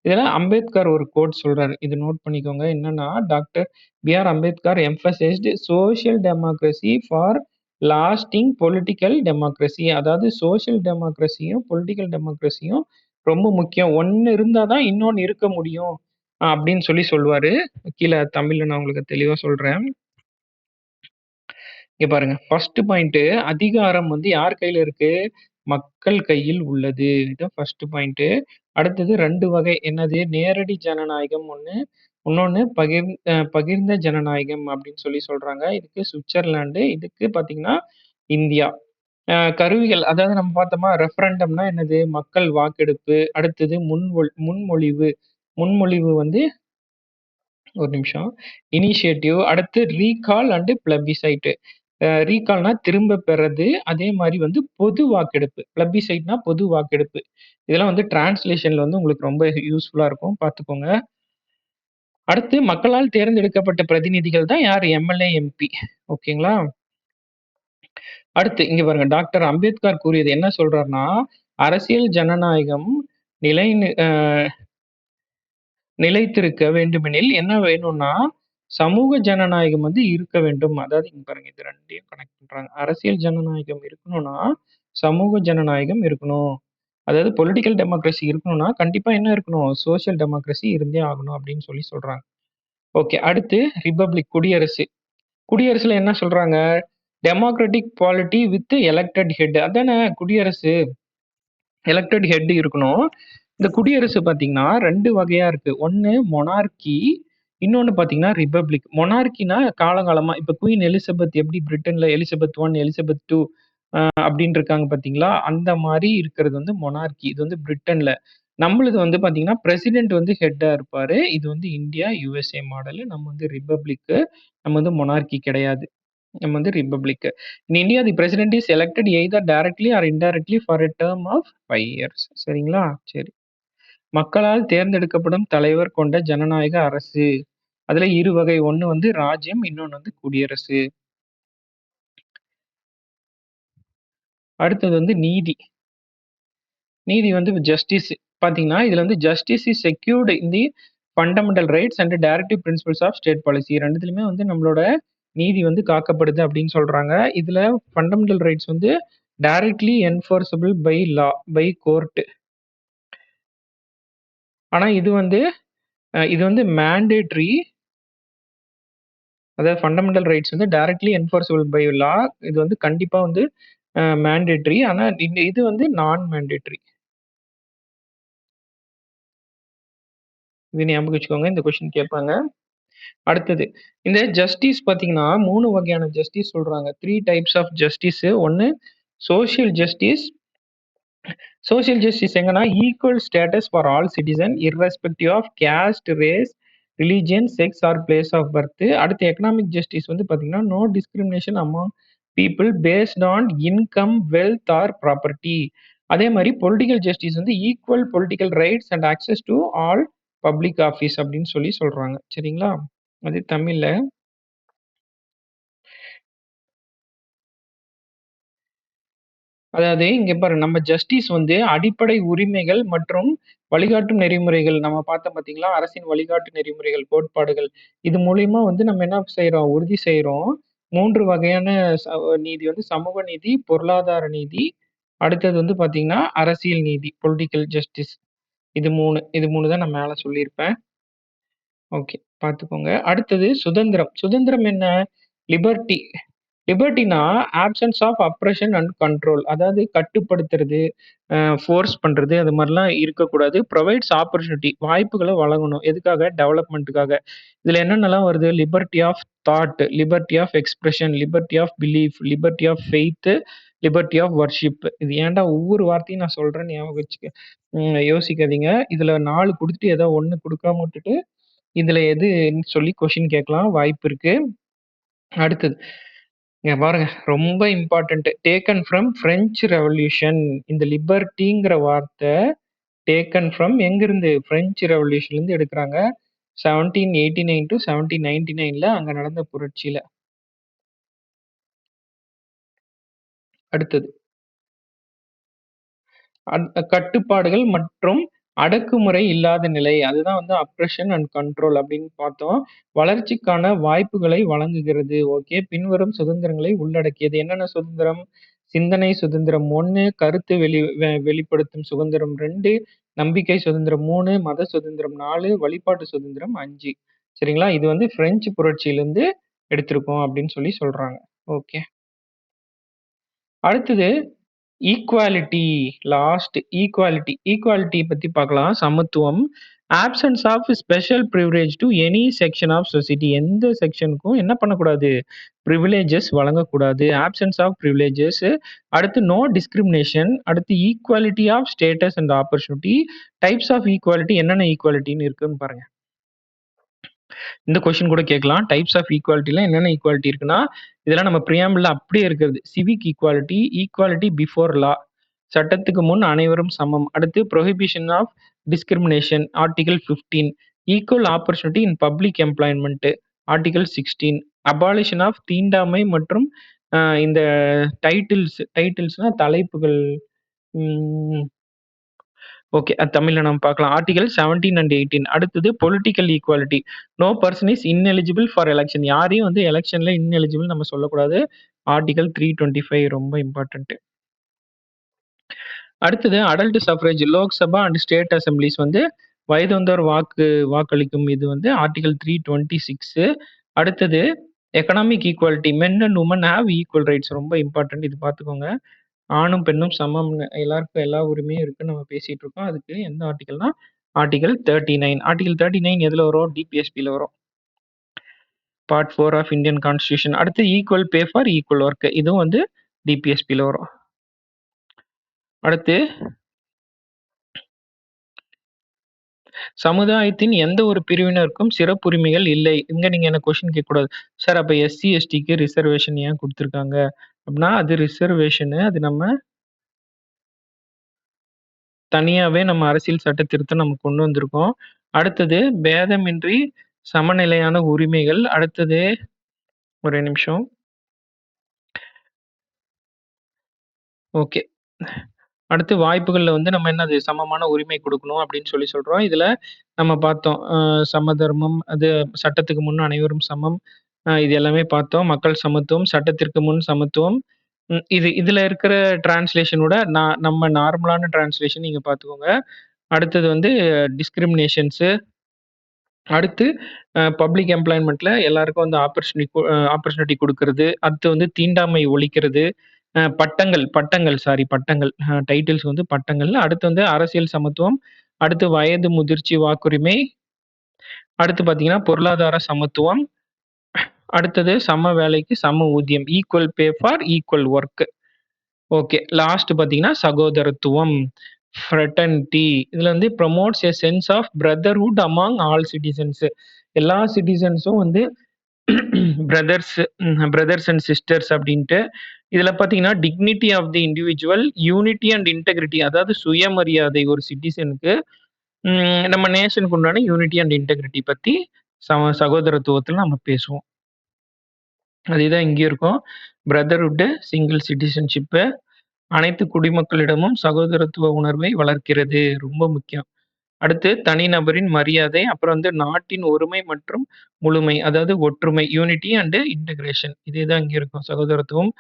இதுல அம்பேத்கர் ஒரு கோட் சொல்றாரு. இது நோட் பண்ணிக்கோங்க. என்னன்னா, doctor B R. Ambedkar emphasised social democracy for lasting political democracy. அதாவது சோசியல் டெமோக்ரஸியும், பொலிட்டிக்கல் டெமோக்ரஸியும் ரொம்ப முக்கியம். ஒண்ணு இருந்தா தான் இன்னொன்னு இருக்க முடியும். அப்படின்னு சொல்லி சொல்லுவாரு. கீழ தமிழ்ல நான் உங்களுக்கு தெளிவா சொல்றேன். இங்க பாருங்க. ஃபர்ஸ்ட் பாயிண்ட் அதிகாரம் வந்து யார் கையில இருக்கு? மக்கள் கையில் உள்ளது. இதான் ஃபர்ஸ்ட் பாயிண்ட். அடுத்தது 2 வகை. என்னது? நேரடி ஜனநாயகம் ஒண்ணு. இன்னொன்னு பகிர்ந்த ஜனநாயகம் அப்படின்னு சொல்லி சொல்றாங்க. இதுக்கு சுவிட்சர்லாந்து, இதுக்கு பார்த்தீங்கன்னா இந்தியா. கருவிகள் அதாவது நம்ம பார்த்தோமா ரெஃபரண்டம்னா என்னது? மக்கள் வாக்கெடுப்பு. அடுத்தது முன்மொழிவு. முன்மொழிவு வந்து ஒரு நிமிஷம். இனிஷியேட்டிவ். அடுத்து ரீகால் அண்ட் பிளபிசைட். ரீகால்னா திரும்ப பெறது. அதே மாரி வந்து பொது வாக்கெடுப்பு. பிளபிசைட்னா பொது வாக்கெடுப்பு. இதெல்லாம் வந்து டிரான்ஸ்லேஷன்ல வந்து உங்களுக்கு ரொம்ப யூஸ்ஃபுல்லா இருக்கும். பார்த்துக்கோங்க. அடுத்து மக்களால் தேர்ந்தெடுக்கப்பட்ட பிரதிநிதிகள் தான் யார்? MLA, MP. ஓகேங்களா? அடுத்து இங்க பாருங்க. டாக்டர் அம்பேத்கர் கூறியது என்ன சொல்றாருன்னா, அரசியல் ஜனநாயகம் நிலை நிலைத்திருக்க வேண்டுமெனில் என்ன வேணும்னா, சமூக ஜனநாயகம் வந்து இருக்க வேண்டும். அதாவது இங்க பாருங்க இது 2யும் கனெக்ட் பண்றாங்க. அரசியல் ஜனநாயகம் இருக்கணும்னா, சமூக ஜனநாயகம் இருக்கணும். அதாவது பொலிட்டிக்கல் டெமோக்ரஸி இருக்கணும்னா, கண்டிப்பா என்ன இருக்கணும்? சோசியல் டெமோக்ரஸி இருந்தே ஆகணும் அப்படின்னு சொல்லி சொல்றாங்க. ஓகே. அடுத்து ரிப்பப்ளிக் குடியரசு. குடியரசுல என்ன சொல்றாங்க? Democratic polity with elected head. அதானே குடியரசு. எலக்டட் ஹெட் இருக்கணும். இந்த குடியரசு பார்த்தீங்கன்னா 2 வகையா இருக்கு. ஒண்ணு மொனார்கி, இன்னொன்னு பார்த்தீங்கன்னா ரிப்பப்ளிக். மொனார்கினா காலங்காலமா இப்ப குயின் எலிசபெத் எப்படி பிரிட்டன்ல எலிசபெத் 1, எலிசபெத் 2 அப்படின்னு இருக்காங்க பார்த்தீங்களா? அந்த மாரி இருக்கிறது வந்து மொனார்கி. இது வந்து பிரிட்டன்ல. நம்மளுது வந்து பார்த்தீங்கன்னா, பிரசிடென்ட் வந்து ஹெட்டா இருப்பாரு. இது வந்து இந்தியா, யுஎஸ்ஏ மாடலு. நம்ம வந்து ரிப்பப்ளிக்கு. நம்ம வந்து மொனார்கி கிடையாது. நம்ம வந்து republic. In India the president is elected either directly or indirectly for a term of 5 years. சரிங்களா? சரி. மக்களால் தேர்ந்தெடுக்கப்படும் தலைவர் கொண்ட ஜனநாயக அரசு. அதுல 2 வகை. ஒண்ணு வந்து ராஜ்யம், இன்னொன்னு வந்து குடியரசு. அடுத்தது வந்து நீதி. நீதி வந்து ஜஸ்டிஸ். பார்த்தீங்கன்னா, இதுல வந்து justice is secured in the fundamental rights and directive principles of state policy. 2த்துலயுமே வந்து நம்மளோட நீதி வந்து காக்கப்படுது அப்படின்னு சொல்றாங்க. இதுல ஃபண்டமெண்டல் ரைட்ஸ் வந்து directly enforceable by law, by court. ஆனா இது வந்து மேண்டேட்டரி. அதாவது ஃபண்டமெண்டல் ரைட்ஸ் வந்து டைரக்ட்லி என்ஃபோர்ஸபிள் பை லா. இது வந்து கண்டிப்பா வந்து மேண்டேட்டரி. ஆனா இது வந்து நான் மேண்டேட்டரி. இது ஞாபகம் வச்சுக்கோங்க. இந்த கொஸ்டின் கேட்பாங்க. அடுத்தது இந்த ஜஸ்டிஸ் பார்த்தீங்கன்னா 3 வகையான ஜஸ்டிஸ் சொல்றாங்க. 3 டைப்ஸ் ஆஃப் ஜஸ்டிஸ். ஒண்ணு சோசியல் ஜஸ்டிஸ். சோசியல் ஜஸ்டிஸ் எங்கன்னா equal status for all citizen irrespective of caste, race, religion, sex or place of birth. அடுத்து எக்கனாமிக் ஜஸ்டிஸ் வந்து பார்த்தீங்கன்னா no discrimination among people based on income, wealth or property. அதே மாதிரி பொலிட்டிக்கல் ஜஸ்டிஸ் வந்து equal political rights and access to all public office அப்படின்னு சொல்லி சொல்றாங்க. சரிங்களா? அது தமிழ்ல. அதாவது இங்க பாருங்க நம்ம ஜஸ்டிஸ் வந்து அடிப்படை உரிமைகள் மற்றும் வழிகாட்டும் நெறிமுறைகள் நம்ம பார்த்தோம் பார்த்தீங்களா? அரசின் வழிகாட்டு நெறிமுறைகள், கோட்பாடுகள். இது மூலியமா வந்து நம்ம என்ன செய்றோம்? உறுதி செய்றோம். 3 வகையான ச நீதி வந்து சமூக நீதி, பொருளாதார நீதி, அடுத்தது வந்து பார்த்தீங்கன்னா, அரசியல் நீதி, பொலிட்டிக்கல் ஜஸ்டிஸ். இது 3 தான் நான் மேல சொல்லியிருப்பேன். ஓகே. பார்த்துக்கோங்க. அடுத்தது சுதந்திரம். சுதந்திரம் என்ன? லிபர்ட்டி. லிபர்ட்டினா absence of oppression and control. அதாவது கட்டுப்படுத்துறது, ஃபோர்ஸ் பண்றது அது மாரிலாம் இருக்கக்கூடாது. ப்ரொவைட்ஸ் ஆப்பர்ச்சுனிட்டி வாய்ப்புகள வழங்கணும். எதுக்காக? டெவலப்மென்ட்‌க்காக. இதுல என்னென்னலாம் வருது? Liberty of thought, liberty of expression, liberty of belief, liberty of faith, liberty of worship. இது ஏன்டா ஒவ்வொரு வார்த்தையும் நான் சொல்றேன்னு ஞாபகம் வச்சுக்க யோசிக்காதீங்க. இதுல 4 குடுத்துட்டு ஏதோ 1 குடுக்காம விட்டுட்டு, இதுல எதுன்னு சொல்லி கொஸ்டின் கேட்கலாம் வாய்ப்பு இருக்கு. அடுத்தது இங்க பாருங்க. ரொம்ப important. Taken from French revolution. இந்த லிபர்ட்டிங்கிற வார்த்தை டேக்கன் ஃப்ரம் எங்கிருந்து? பிரெஞ்ச் ரெவல்யூஷன்லேருந்து எடுக்குறாங்க. 1789 டூ 1799ல அங்க நடந்த புரட்சியில. அடுத்தது கட்டுப்பாடுகள் மற்றும் அடக்குமுறை இல்லாத நிலை. அதுதான் வந்து அப்ரஷன் அண்ட் கண்ட்ரோல் அப்படின்னு பார்த்தோம். வளர்ச்சிக்கான வாய்ப்புகளை வழங்குகிறது. ஓகே. பின்வரும் சுதந்திரங்களை உள்ளடக்கியது. என்னென்ன சுதந்திரம்? சிந்தனை சுதந்திரம் 1, கருத்து வெளிப்படுத்தும் சுதந்திரம் 2, நம்பிக்கை சுதந்திரம் 3, மத சுதந்திரம் 4, வழிபாட்டு சுதந்திரம் 5. சரிங்களா? இது வந்து பிரெஞ்சு புரட்சியிலிருந்து எடுத்திருக்கோம் அப்படின்னு சொல்லி சொல்றாங்க. ஓகே. அடுத்தது ஈக்வாலிட்டி. ஈக்வாலிட்டி பத்தி பார்க்கலாம். சமத்துவம். Absence of special privilege to any section of society. எந்த செக்ஷனுக்கும் என்ன பண்ணக்கூடாது? பிரிவிலேஜஸ் வழங்கக்கூடாது. Absence of privileges. அடுத்து நோ டிஸ்கிரிமினேஷன். அடுத்து equality of status and opportunity. Types of equality என்னென்ன ஈக்வாலிட்டின்னு இருக்குன்னு பாருங்க. இந்த கொஸ்டின் கூட கேட்கலாம். டைப்ஸ் ஆஃப் ஈக்வாலிட்டில என்னென்ன ஈக்வாலிட்டி இருக்குன்னா, இதெல்லாம் நம்ம பிரியாம்பிள்ல அப்படியே இருக்கிறது. Civic equality, equality before law, சட்டத்துக்கு முன் அனைவரும் சமம். அடுத்து prohibition of discrimination, article 15. Equal opportunity in public employment, article 16. Abolition of தீண்டாமை மற்றும் இந்த டைட்டில்ஸ்னா தலைப்புகள். ஓகே. தமிழ்ல நம்ம பார்க்கலாம். Article 17 and 18. அடுத்தது political equality. No person is ineligible for election. யாரையும் வந்து எலக்ஷன்ல இன்எலிஜிபிள் நம்ம சொல்லக்கூடாது. ஆர்டிகல் 325 ரொம்ப இம்பார்ட்டன்ட். அடுத்தது adult suffrage. Lok Sabha and state assemblies வந்து வயது வந்தோர் வாக்களிக்கும் இது வந்து ஆர்டிகல் 326. அடுத்தது economic equality. Men and women have equal rights. ரொம்ப இம்பார்ட்டன்ட். இது பார்த்துக்கோங்க. ஆணும் பெண்ணும் சமம்னு எல்லாருக்கும் எல்லா உரிமையும் இருக்குன்னு நம்ம பேசிட்டு இருக்கோம். அதுக்கு எந்த ஆர்டிகல்னா ஆர்டிகல் 39. ஆர்டிகல் 39 எதுல வரும்? டிபிஎஸ்பில வரும். Part 4 of Indian constitution. அடுத்து equal pay for equal work. இதுவும் வந்து டிபிஎஸ்பில வரும். அடுத்து சமுதாயத்தின் எந்த ஒரு பிரிவினருக்கும் சிறப்புரிமைகள் இல்லை. இங்க நீங்க என்ன கொஸ்டின் கேட்கக்கூடாது. சார் அப்ப எஸ்சி எஸ்டிக்கு ரிசர்வேஷன் ஏன் கொடுத்துருக்காங்க அப்படின்னா அது ரிசர்வேஷனு. அது நம்ம தனியாவே நம்ம அரசியல் சட்ட திருத்தம் நம்ம கொண்டு வந்திருக்கோம். அடுத்தது பேதமின்றி சமநிலையான உரிமைகள். அடுத்தது ஒரே நிமிஷம். ஓகே. அடுத்து வாய்ப்புகள்ல வந்து நம்ம என்னது சமமான உரிமை குடுக்கணும் அப்படின்னு சொல்லி சொல்றோம். இதுல நம்ம பார்த்தோம். சமதர்மம், அது சட்டத்துக்கு முன் அனைவரும் சமம். இது எல்லாமே பார்த்தோம். மக்கள் சமத்துவம், சட்டத்திற்கு முன் சமத்துவம். இதுல இருக்கிற டிரான்ஸ்லேஷனோட நம்ம நார்மலான டிரான்ஸ்லேஷன் நீங்க பார்த்துக்கோங்க. அடுத்தது வந்து டிஸ்கிரிமினேஷன்ஸு. அடுத்து பப்ளிக் எம்ப்ளாய்மெண்ட்ல எல்லாருக்கும் வந்து ஆப்பர்ச்சுனிட்டி குடுக்கறது. அடுத்து வந்து தீண்டாமை ஒழிக்கிறது. பட்டங்கள். டைட்டில்ஸ் வந்து பட்டங்கள். அடுத்து வந்து அரசியல் சமத்துவம். அடுத்து வயது முதிர்ச்சி வாக்குரிமை. அடுத்து பார்த்தீங்கன்னா, பொருளாதார சமத்துவம். அடுத்தது சம வேலைக்கு சம ஊதியம். Equal pay for equal work. Okay. Last பார்த்தீங்கன்னா, சகோதரத்துவம். ஃப்ரெட்டர்னிட்டி. இதுல வந்து promotes a sense of brotherhood among all citizens. எல்லா சிட்டிசன்ஸும் வந்து பிரதர்ஸ் அண்ட் சிஸ்டர்ஸ் அப்படின்ட்டு. இதுல பார்த்தீங்கன்னா, dignity of the individual, unity and integrity. அதாவது சுயமரியாதை ஒரு சிட்டிசனுக்கு. நம்ம நேஷனுக்கு உண்டான யூனிட்டி அண்ட் இன்டெகிரிட்டி பத்தி சகோதரத்துவத்துல நம்ம பேசுவோம். அதுதான் இங்கேயும் இருக்கும். பிரதர்ஹுட், சிங்கிள் சிட்டிசன்ஷிப்பு அனைத்து குடிமக்களிடமும் சகோதரத்துவ உணர்வை வளர்க்கிறது. ரொம்ப முக்கியம். அடுத்து தனிநபரின் மரியாதை. அப்புறம் வந்து நாட்டின் ஒருமை மற்றும் முழுமை. அதாவது ஒற்றுமை, யூனிட்டி அண்ட் இன்டகிரேஷன். இதேதான் இங்க இருக்கும். சகோதரத்துவம்.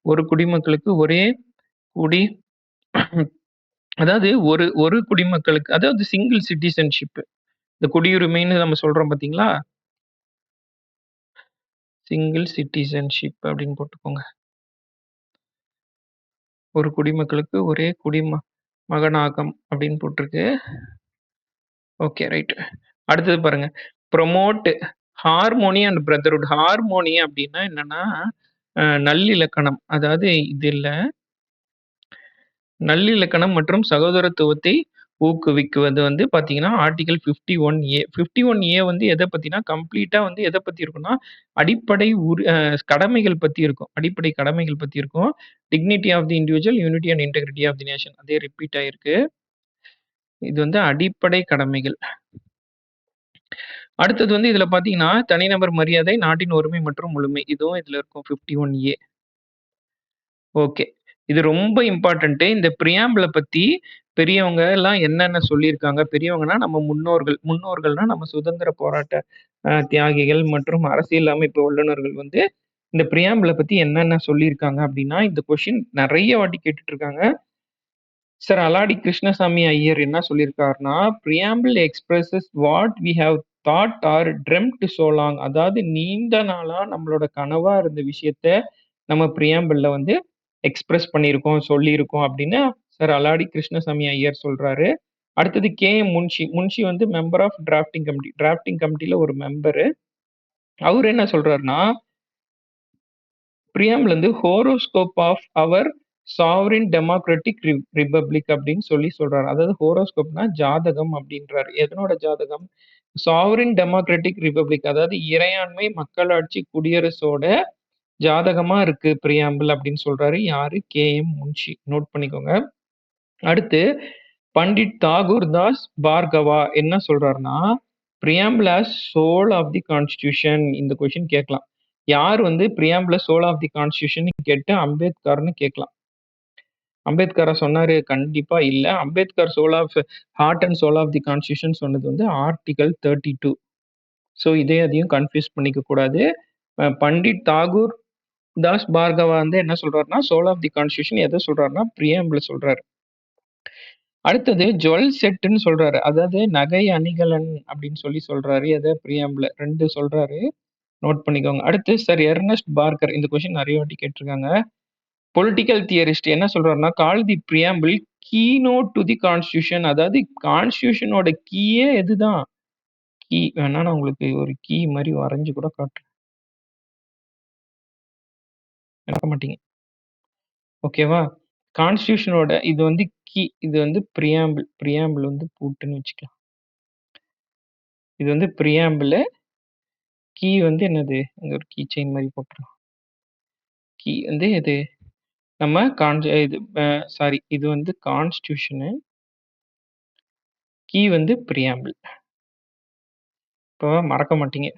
ஒரு குடிமக்களுக்கு ஒரே குடி அதாவது ஒரு குடிமக்களுக்கு அதாவது சிங்கிள் சிட்டிசன்ஷிப். இந்த குடியுரிமைன்னு நம்ம சொல்றோம் பார்த்தீங்களா? சிங்கிள் சிட்டிசன்ஷிப் அப்படின்னு போட்டுக்கோங்க. ஒரு குடிமக்களுக்கு ஒரே மகனாகம் அப்படின்னு போட்டிருக்கு. Okay, right. அடுத்தது பாருங்க, promote harmony and brotherhood. Harmony அப்படின்னா என்னன்னா நல்லிலக்கணம், அதாவது இதுல நல்லிலக்கணம் மற்றும் சகோதரத்துவத்தை ஊக்குவிக்குவது வந்து பாத்தீங்கன்னா ஆர்டிகல் 51A. 51A வந்து எதை பத்தினா கம்ப்ளீட்டா வந்து எதை பத்தி இருக்கும்னா அடிப்படை கடமைகள் பத்தி இருக்கும். அடிப்படை கடமைகள் பத்தி இருக்கும். Dignity of the individual, unity and integrity of the nation, அதே ரிப்பீட் ஆயிருக்கு. இது வந்து அடிப்படை கடமைகள். அடுத்தது வந்து இதுல பாத்தீங்கன்னா தனிநபர் மரியாதை, நாட்டின் ஒருமை மற்றும் முழுமை, இதுவும் இதுல இருக்கும் 51A. ஓகே, இது ரொம்ப இம்பார்ட்டன்ட். இந்த பிரியாம்பிள பத்தி பெரியவங்க எல்லாம் என்னென்ன சொல்லியிருக்காங்க, பெரியவங்கன்னா நம்ம முன்னோர்கள், முன்னோர்கள்னா நம்ம சுதந்திர போராட்ட தியாகிகள் மற்றும் அரசியல் அமைப்பு வல்லுநர்கள் வந்து இந்த பிரியாம்பிள பத்தி என்னென்ன சொல்லியிருக்காங்க அப்படின்னா, இந்த கொஸ்டின் நிறைய வாட்டி கேட்டுட்டு இருக்காங்க. சார் அலாடி கிருஷ்ணசாமி ஐயர் என்ன சொல்லியிருக்காருன்னா, preamble expresses what we have thought or dreamt so long. அதாவது நீண்ட நாளா நம்மளோட கனவா இருந்த விஷயத்த நம்ம பிரியாம்பிள்ல வந்து எக்ஸ்பிரஸ் பண்ணியிருக்கோம், சொல்லியிருக்கோம் அப்படின்னு சார் அலாடி கிருஷ்ணசாமி ஐயர் சொல்றாரு. அடுத்தது கேஎம் முன்ஷி. முன்ஷி வந்து member of drafting committee. Drafting கமிட்டில ஒரு மெம்பரு. அவர் என்ன சொல்றாருன்னா, பிரியாம்பிள் வந்து horoscope of our sovereign democratic republic அப்படின்னு சொல்றாரு. அதாவது ஹோரோஸ்கோப்னா ஜாதகம் அப்படின்றாரு. எதனோட ஜாதகம்? சாவரின் டெமோக்ராட்டிக் ரிபப்ளிக், அதாவது இறையாண்மை மக்களாட்சி குடியரசோட ஜாதகமா இருக்கு பிரியாம்பிள் அப்படின்னு சொல்றாரு. யாரு? கேஎம் முன்ஷி. நோட் பண்ணிக்கோங்க. அடுத்து பண்டிட் தாகூர் தாஸ் பார்கவா என்ன சொல்றாருன்னா, preamble as soul of the constitution. இந்த கொஸ்டின் கேட்கலாம். யார் வந்து preamble soul of the constitution கேட்டு அம்பேத்கர்னு கேட்கலாம். அம்பேத்கரா சொன்னாரு? கண்டிப்பா இல்ல. Ambedkar soul of heart and soul of the constitution சொன்னது வந்து ஆர்டிகல் 32. ஸோ அதையும் கன்ஃபியூஸ் பண்ணிக்க கூடாது. பண்டிட் தாகூர் தாஸ் பார்கவா வந்து என்ன சொல்றாருன்னா, சோல் ஆஃப் தி கான்ஸ்டிடியூஷன் எதை சொல்றாருன்னா பிரியாம்பிள் சொல்றாரு. அடுத்தது ஜுவல் செட்டுன்னு சொல்றாரு. அதாவது நகை அணிகலன் அப்படின்னு சொல்றாரு. எதை? பிரியாம்பிள். 2 சொல்றாரு. நோட் பண்ணிக்கோங்க. அடுத்து சார் எர்னஸ்ட் பார்க்கர். இந்த கொஸ்டின் நிறைய வாட்டி கேட்டிருக்காங்க. பொலிட்டிக்கல் தியரிஸ்ட் என்ன சொல்றாருன்னா, call the preamble key note to the constitution. அதாவது கான்ஸ்டிடியூஷனோட கீயே எதுதான்? கீ வேணா நான் உங்களுக்கு ஒரு கீ மாதிரி வரைஞ்சு கூட காட்டுறேன். மாட்டீங்க. ஓகேவா? கான்ஸ்டிடியூஷனோட இது வந்து கீ. இது வந்து பிரியாம்பிள். பிரியாம்பிள் வந்து பூட்டுன்னு வச்சுக்கலாம். இது வந்து பிரியாம்பிள். கீ வந்து என்னது? இங்க ஒரு கீ செயின் மாதிரி போட்டுருலாம். கீ வந்து இது நம்ம இது வந்து கான்ஸ்டிடியூஷனு. கீ வந்து பிரியாம்பிள். இப்போ மறக்க மாட்டீங்க.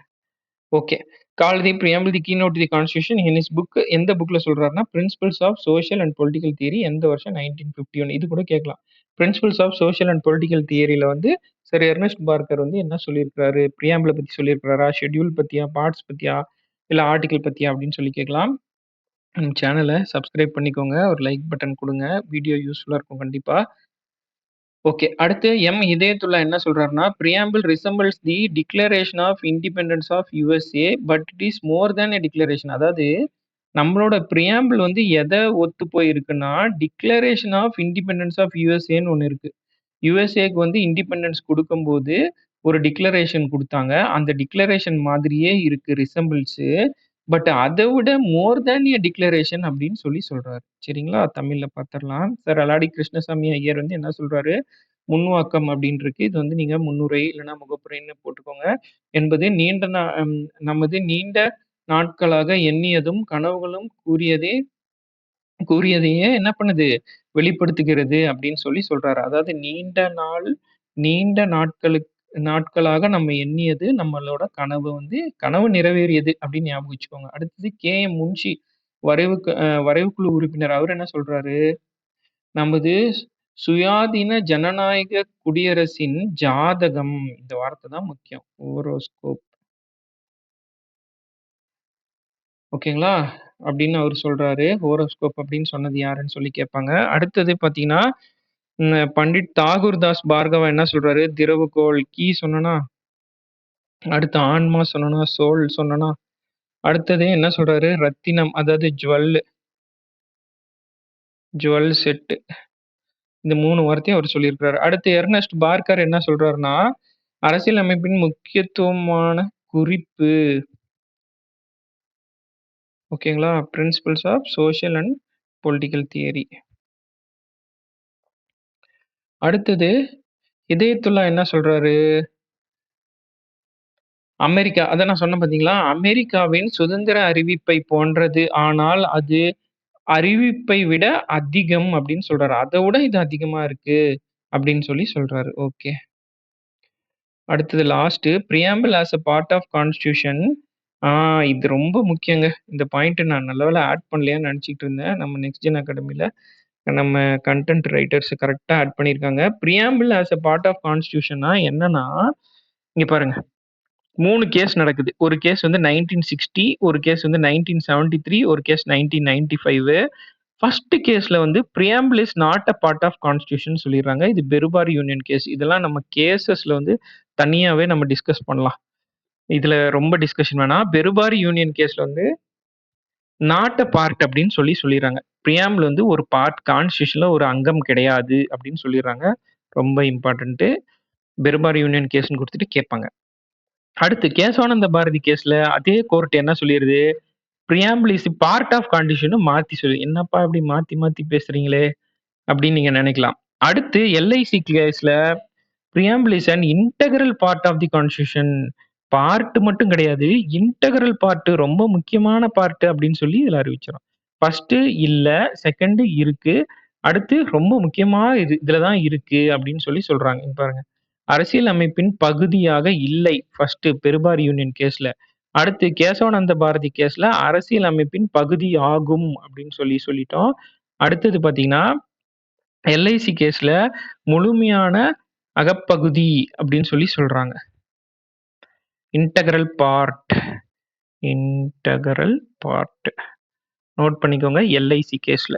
Okay. Call the preamble the key note the constitution in his book. எந்த புக்ல சொல்றாருன்னா, principles of social and political theory. எந்த வருஷம்? 1951. இது கூட கேட்கலாம். Principles of social and political தியரியில வந்து சர் எர்னஸ்ட் பார்க்கர் வந்து என்ன சொல்லியிருக்காரு? பிரியாம்பிள பத்தி சொல்லியிருக்காரா? ஷெட்யூல் பத்தியா? பார்ட்ஸ் பத்தியா? இல்ல ஆர்டிகல் பத்தியா? அப்படின்னு சொல்லி கேட்கலாம். நம்ம சேனலை சப்ஸ்கிரைப் பண்ணிக்கோங்க. ஒரு லைக் பட்டன் கொடுங்க. வீடியோ யூஸ்ஃபுல்லா இருக்கும் கண்டிப்பா. ஓகே. அடுத்து இதயத்துல்லா என்ன சொல்றாருன்னா, preamble resembles the declaration of independence of USA but it is more than a declaration. அதாவது நம்மளோட பிரியாம்பிள் வந்து எதை ஒத்து போயிருக்குன்னா, டிக்ளரேஷன் ஆஃப் இண்டிபெண்டன்ஸ் ஆஃப் யுஎஸ்ஏன்னு ஒண்ணு இருக்கு. யுஎஸ்ஏக்கு வந்து இண்டிபெண்டன்ஸ் குடுக்கும்போது ஒரு டிக்ளரேஷன் குடுத்தாங்க. அந்த டிக்ளரேஷன் மாதிரியே இருக்கு ரிசம்பிள்ஸு. பட் அத விட மோர் தேன் எ டிக்ளரேஷன் அப்படின்னு சொல்றாரு. சரிங்களா? தமிழ்ல பார்த்துரலாம். சார் அலாடி கிருஷ்ணசாமி ஐயர் வந்து என்ன சொல்றாரு? முன்வாக்கம் அப்படின்னு இருக்கு. இது வந்து நீங்க முன்னுரை இல்லைன்னா முகப்புரைன்னு போட்டுக்கோங்க. என்பது நமது நீண்ட நாட்களாக எண்ணியதும் கனவுகளும் கூறியதையே என்ன பண்ணுது? வெளிப்படுத்துகிறது அப்படின்னு சொல்றாரு. அதாவது நீண்ட நாட்களாக நம்ம எண்ணியது நம்மளோட கனவு நிறைவேறியது அப்படின்னு ஞாபகம் வச்சுக்கோங்க. அடுத்தது கேஎம் முன்ஷி வரைவுக்குழு உறுப்பினர். அவர் என்ன சொல்றாரு? நமது சுயாதீன ஜனநாயக குடியரசின் ஜாதகம். இந்த வார்த்தை தான் முக்கியம். ஹோரோஸ்கோப். ஓகேங்களா? அப்படின்னு அவர் சொல்றாரு. ஹோரோஸ்கோப் அப்படின்னு சொன்னது யாருன்னு சொல்லி கேட்பாங்க. அடுத்தது பார்த்தீங்கன்னா, பண்டிட் தாகூர் தாஸ் பார்கவா என்ன சொல்றாரு? திறவுகோல் கீ சொன்னனா, அடுத்து ஆன்மா சொன்னனா, சோல் சொன்னனா, அடுத்தது என்ன சொல்றாரு? ரத்தினம் அதாவது ஜுவல் செட். இந்த 3 வார்த்தையும் அவர் சொல்லியிருக்கிறாரு. அடுத்து எர்னஸ்ட் பார்க்கர் என்ன சொல்றாருன்னா, அரசியலமைப்பின் முக்கியத்துவமான குறிப்பு. ஓகேங்களா? Principles of social and political theory. அடுத்தது இதயத்துல்லா என்ன சொல்றாரு? அமெரிக்கா அதான் நான் சொன்னேன் பார்த்தீங்களா? அமெரிக்காவின் சுதந்திர அறிவிப்பை போன்றது. ஆனால் அது அறிவிப்பை விட அதிகம் அப்படின்னு சொல்றாரு. அத விட இது அதிகமா இருக்கு அப்படின்னு சொல்றாரு. ஓகே. அடுத்தது last preamble as a part of constitution. இது ரொம்ப முக்கியங்க. இந்த பாயிண்ட் நான் நல்ல வேளை ஆட் பண்ணலையான்னு நினைச்சிட்டு இருந்தேன். நம்ம நெக்ஸ்ட் ஜென் அகாடமில நம்ம கன்டென்ட் ரைட்டர்ஸ் கரெக்ட்டா ஆட் பண்ணியிருக்காங்க. Preamble as a part of கான்ஸ்டிடியூஷன்னா என்னன்னா, இங்க பாருங்க. 3 கேஸ் நடக்குது. ஒரு கேஸ் வந்து 1960, ஒரு கேஸ் வந்து 1973, ஒரு கேஸ் 1995. ஃபர்ஸ்ட் கேஸ்ல வந்து preamble is not a part of constitution சொல்லிடுறாங்க. இது பெருபார் யூனியன் கேஸ். இதெல்லாம் நம்ம கேசஸ்ல வந்து தனியாவே நம்ம டிஸ்கஸ் பண்ணலாம். இதுல ரொம்ப டிஸ்கஷன் வேணாம். பெருபாரி யூனியன் கேஸ்ல வந்து நாட் அ பார்ட் அப்படின்னு சொல்லிடுறாங்க. பிரியாம்பிள் வந்து ஒரு பார்ட் கான்ஸ்டிடியூஷன்ல ஒரு அங்கம் கிடையாது அப்படின்னு சொல்லிடுறாங்க. ரொம்ப இம்பார்ட்டன்ட். பெருபாரி யூனியன் கேஸ்ன்னு கொடுத்துட்டு கேட்பாங்க. அடுத்து கேசவானந்த பாரதி கேஸ்ல அதே கோர்ட் என்ன சொல்லிருது? Preamble is part of constitution மாத்தி சொல்லு. என்னப்பா இப்படி மாத்தி மாத்தி பேசுறீங்களே அப்படின்னு நீங்க நினைக்கலாம். அடுத்து எல்ஐசி கேஸ்ல preamble is an integral part of the constitution. Part மட்டும் கிடையாது, இன்டெக்ரல் பார்ட், ரொம்ப முக்கியமான பார்ட் அப்படின்னு சொல்லி இதுல அறிவிச்சிடும். ஃபர்ஸ்ட் இல்ல, செகண்ட் இருக்கு, அடுத்து ரொம்ப முக்கியமா இதுல தான் இருக்கு அப்படின்னு சொல்றாங்க. இங்க பாருங்க. அரசியல் அமைப்பின் பகுதியாக இல்லை ஃபர்ஸ்ட் பெருபாரி யூனியன் கேஸ்ல. அடுத்து கேசவானந்த பாரதி கேஸ்ல அரசியல் அமைப்பின் பகுதி ஆகும் அப்படின்னு சொல்லிட்டோம். அடுத்தது பாத்தீங்கன்னா எல்ஐசி கேஸ்ல முழுமையான அகப்பகுதி அப்படின்னு சொல்றாங்க. Integral part. நோட் பண்ணிக்கோங்க எல்ஐசி கேஸ்ல.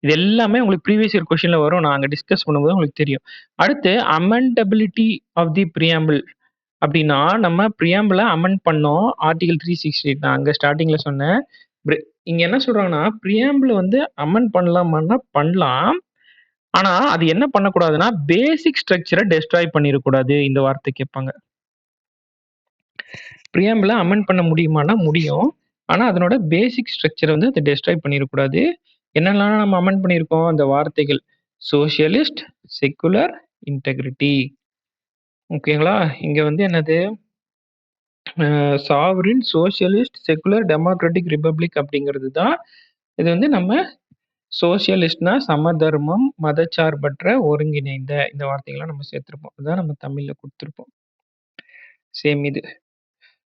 இது எல்லாமே உங்களுக்கு ப்ரீவியஸ் இயர் கொஸ்டின்ல வரும். நான் அங்க டிஸ்கஸ் பண்ணும்போது உங்களுக்கு தெரியும். அடுத்து அமெண்டபிலிட்டி ஆஃப் தி பிரியாம்பிள். அப்படின்னா நம்ம பிரியாம்பிள அமெண்ட் பண்ணோம். ஆர்டிகல் 368 நான் அங்க ஸ்டார்டிங்ல சொன்னேன். இங்க என்ன சொல்றாங்கன்னா பிரியாம்பிள் வந்து அமெண்ட் பண்ணலாமான்னா பண்ணலாம். ஆனா அது என்ன பண்ணக்கூடாதுன்னா பேசிக் ஸ்ட்ரக்சரை டெஸ்ட்ராய் பண்ணிடக்கூடாது. இந்த வார்த்தை கேட்பாங்க. பிரியாம்பிள அமெண்ட் பண்ண முடியுமானா முடியும். ஆனா அதனோட பேசிக் ஸ்ட்ரக்சரை வந்து அதை டெஸ்ட்ராய் பண்ணிடக்கூடாது. என்னெல்லாம் நம்ம அமெண்ட் பண்ணியிருக்கோம்? அந்த வார்த்தைகள் சோசியலிஸ்ட், செக்குலர், இன்டெகிரிட்டி. ஓகேங்களா? இங்க வந்து என்னது? Sovereign, socialist, secular, democratic republic அப்படிங்கிறது தான். இது வந்து நம்ம சோசியலிஸ்ட்னா சமதர்மம், மதச்சார்பற்ற, ஒருங்கிணைந்த, இந்த வார்த்தைகள்லாம் நம்ம சேர்த்திருப்போம். அதான் நம்ம தமிழ்ல கொடுத்திருப்போம். சேம் இது.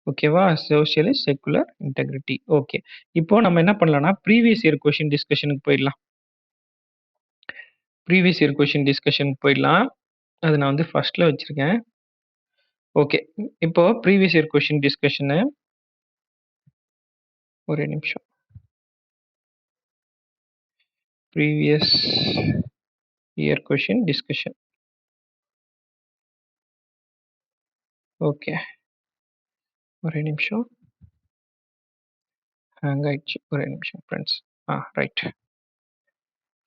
ஓகேவா? Socialist, secular, integrity. ஓகே. இப்போ நம்ம என்ன பண்ணலாம்னா ப்ரீவியஸ் இயர் கொஸ்டின் டிஸ்கஷனுக்கு போயிடலாம். ப்ரீவியஸ் இயர் கொஸ்டின் டிஸ்கஷனுக்கு போயிடலாம். அது நான் வந்து ஃபர்ஸ்ட்ல வச்சிருக்கேன். ஓகே. இப்போ ப்ரீவியஸ் இயர் கொஸ்டின் டிஸ்கஷனு. ஒரே நிமிஷம். Previous year question discussion. Okay. ஒரே நிமிஷம். ஹேங் ஆயிடுச்சு. ஒரே நிமிஷம் ஃப்ரெண்ட்ஸ். ரைட்.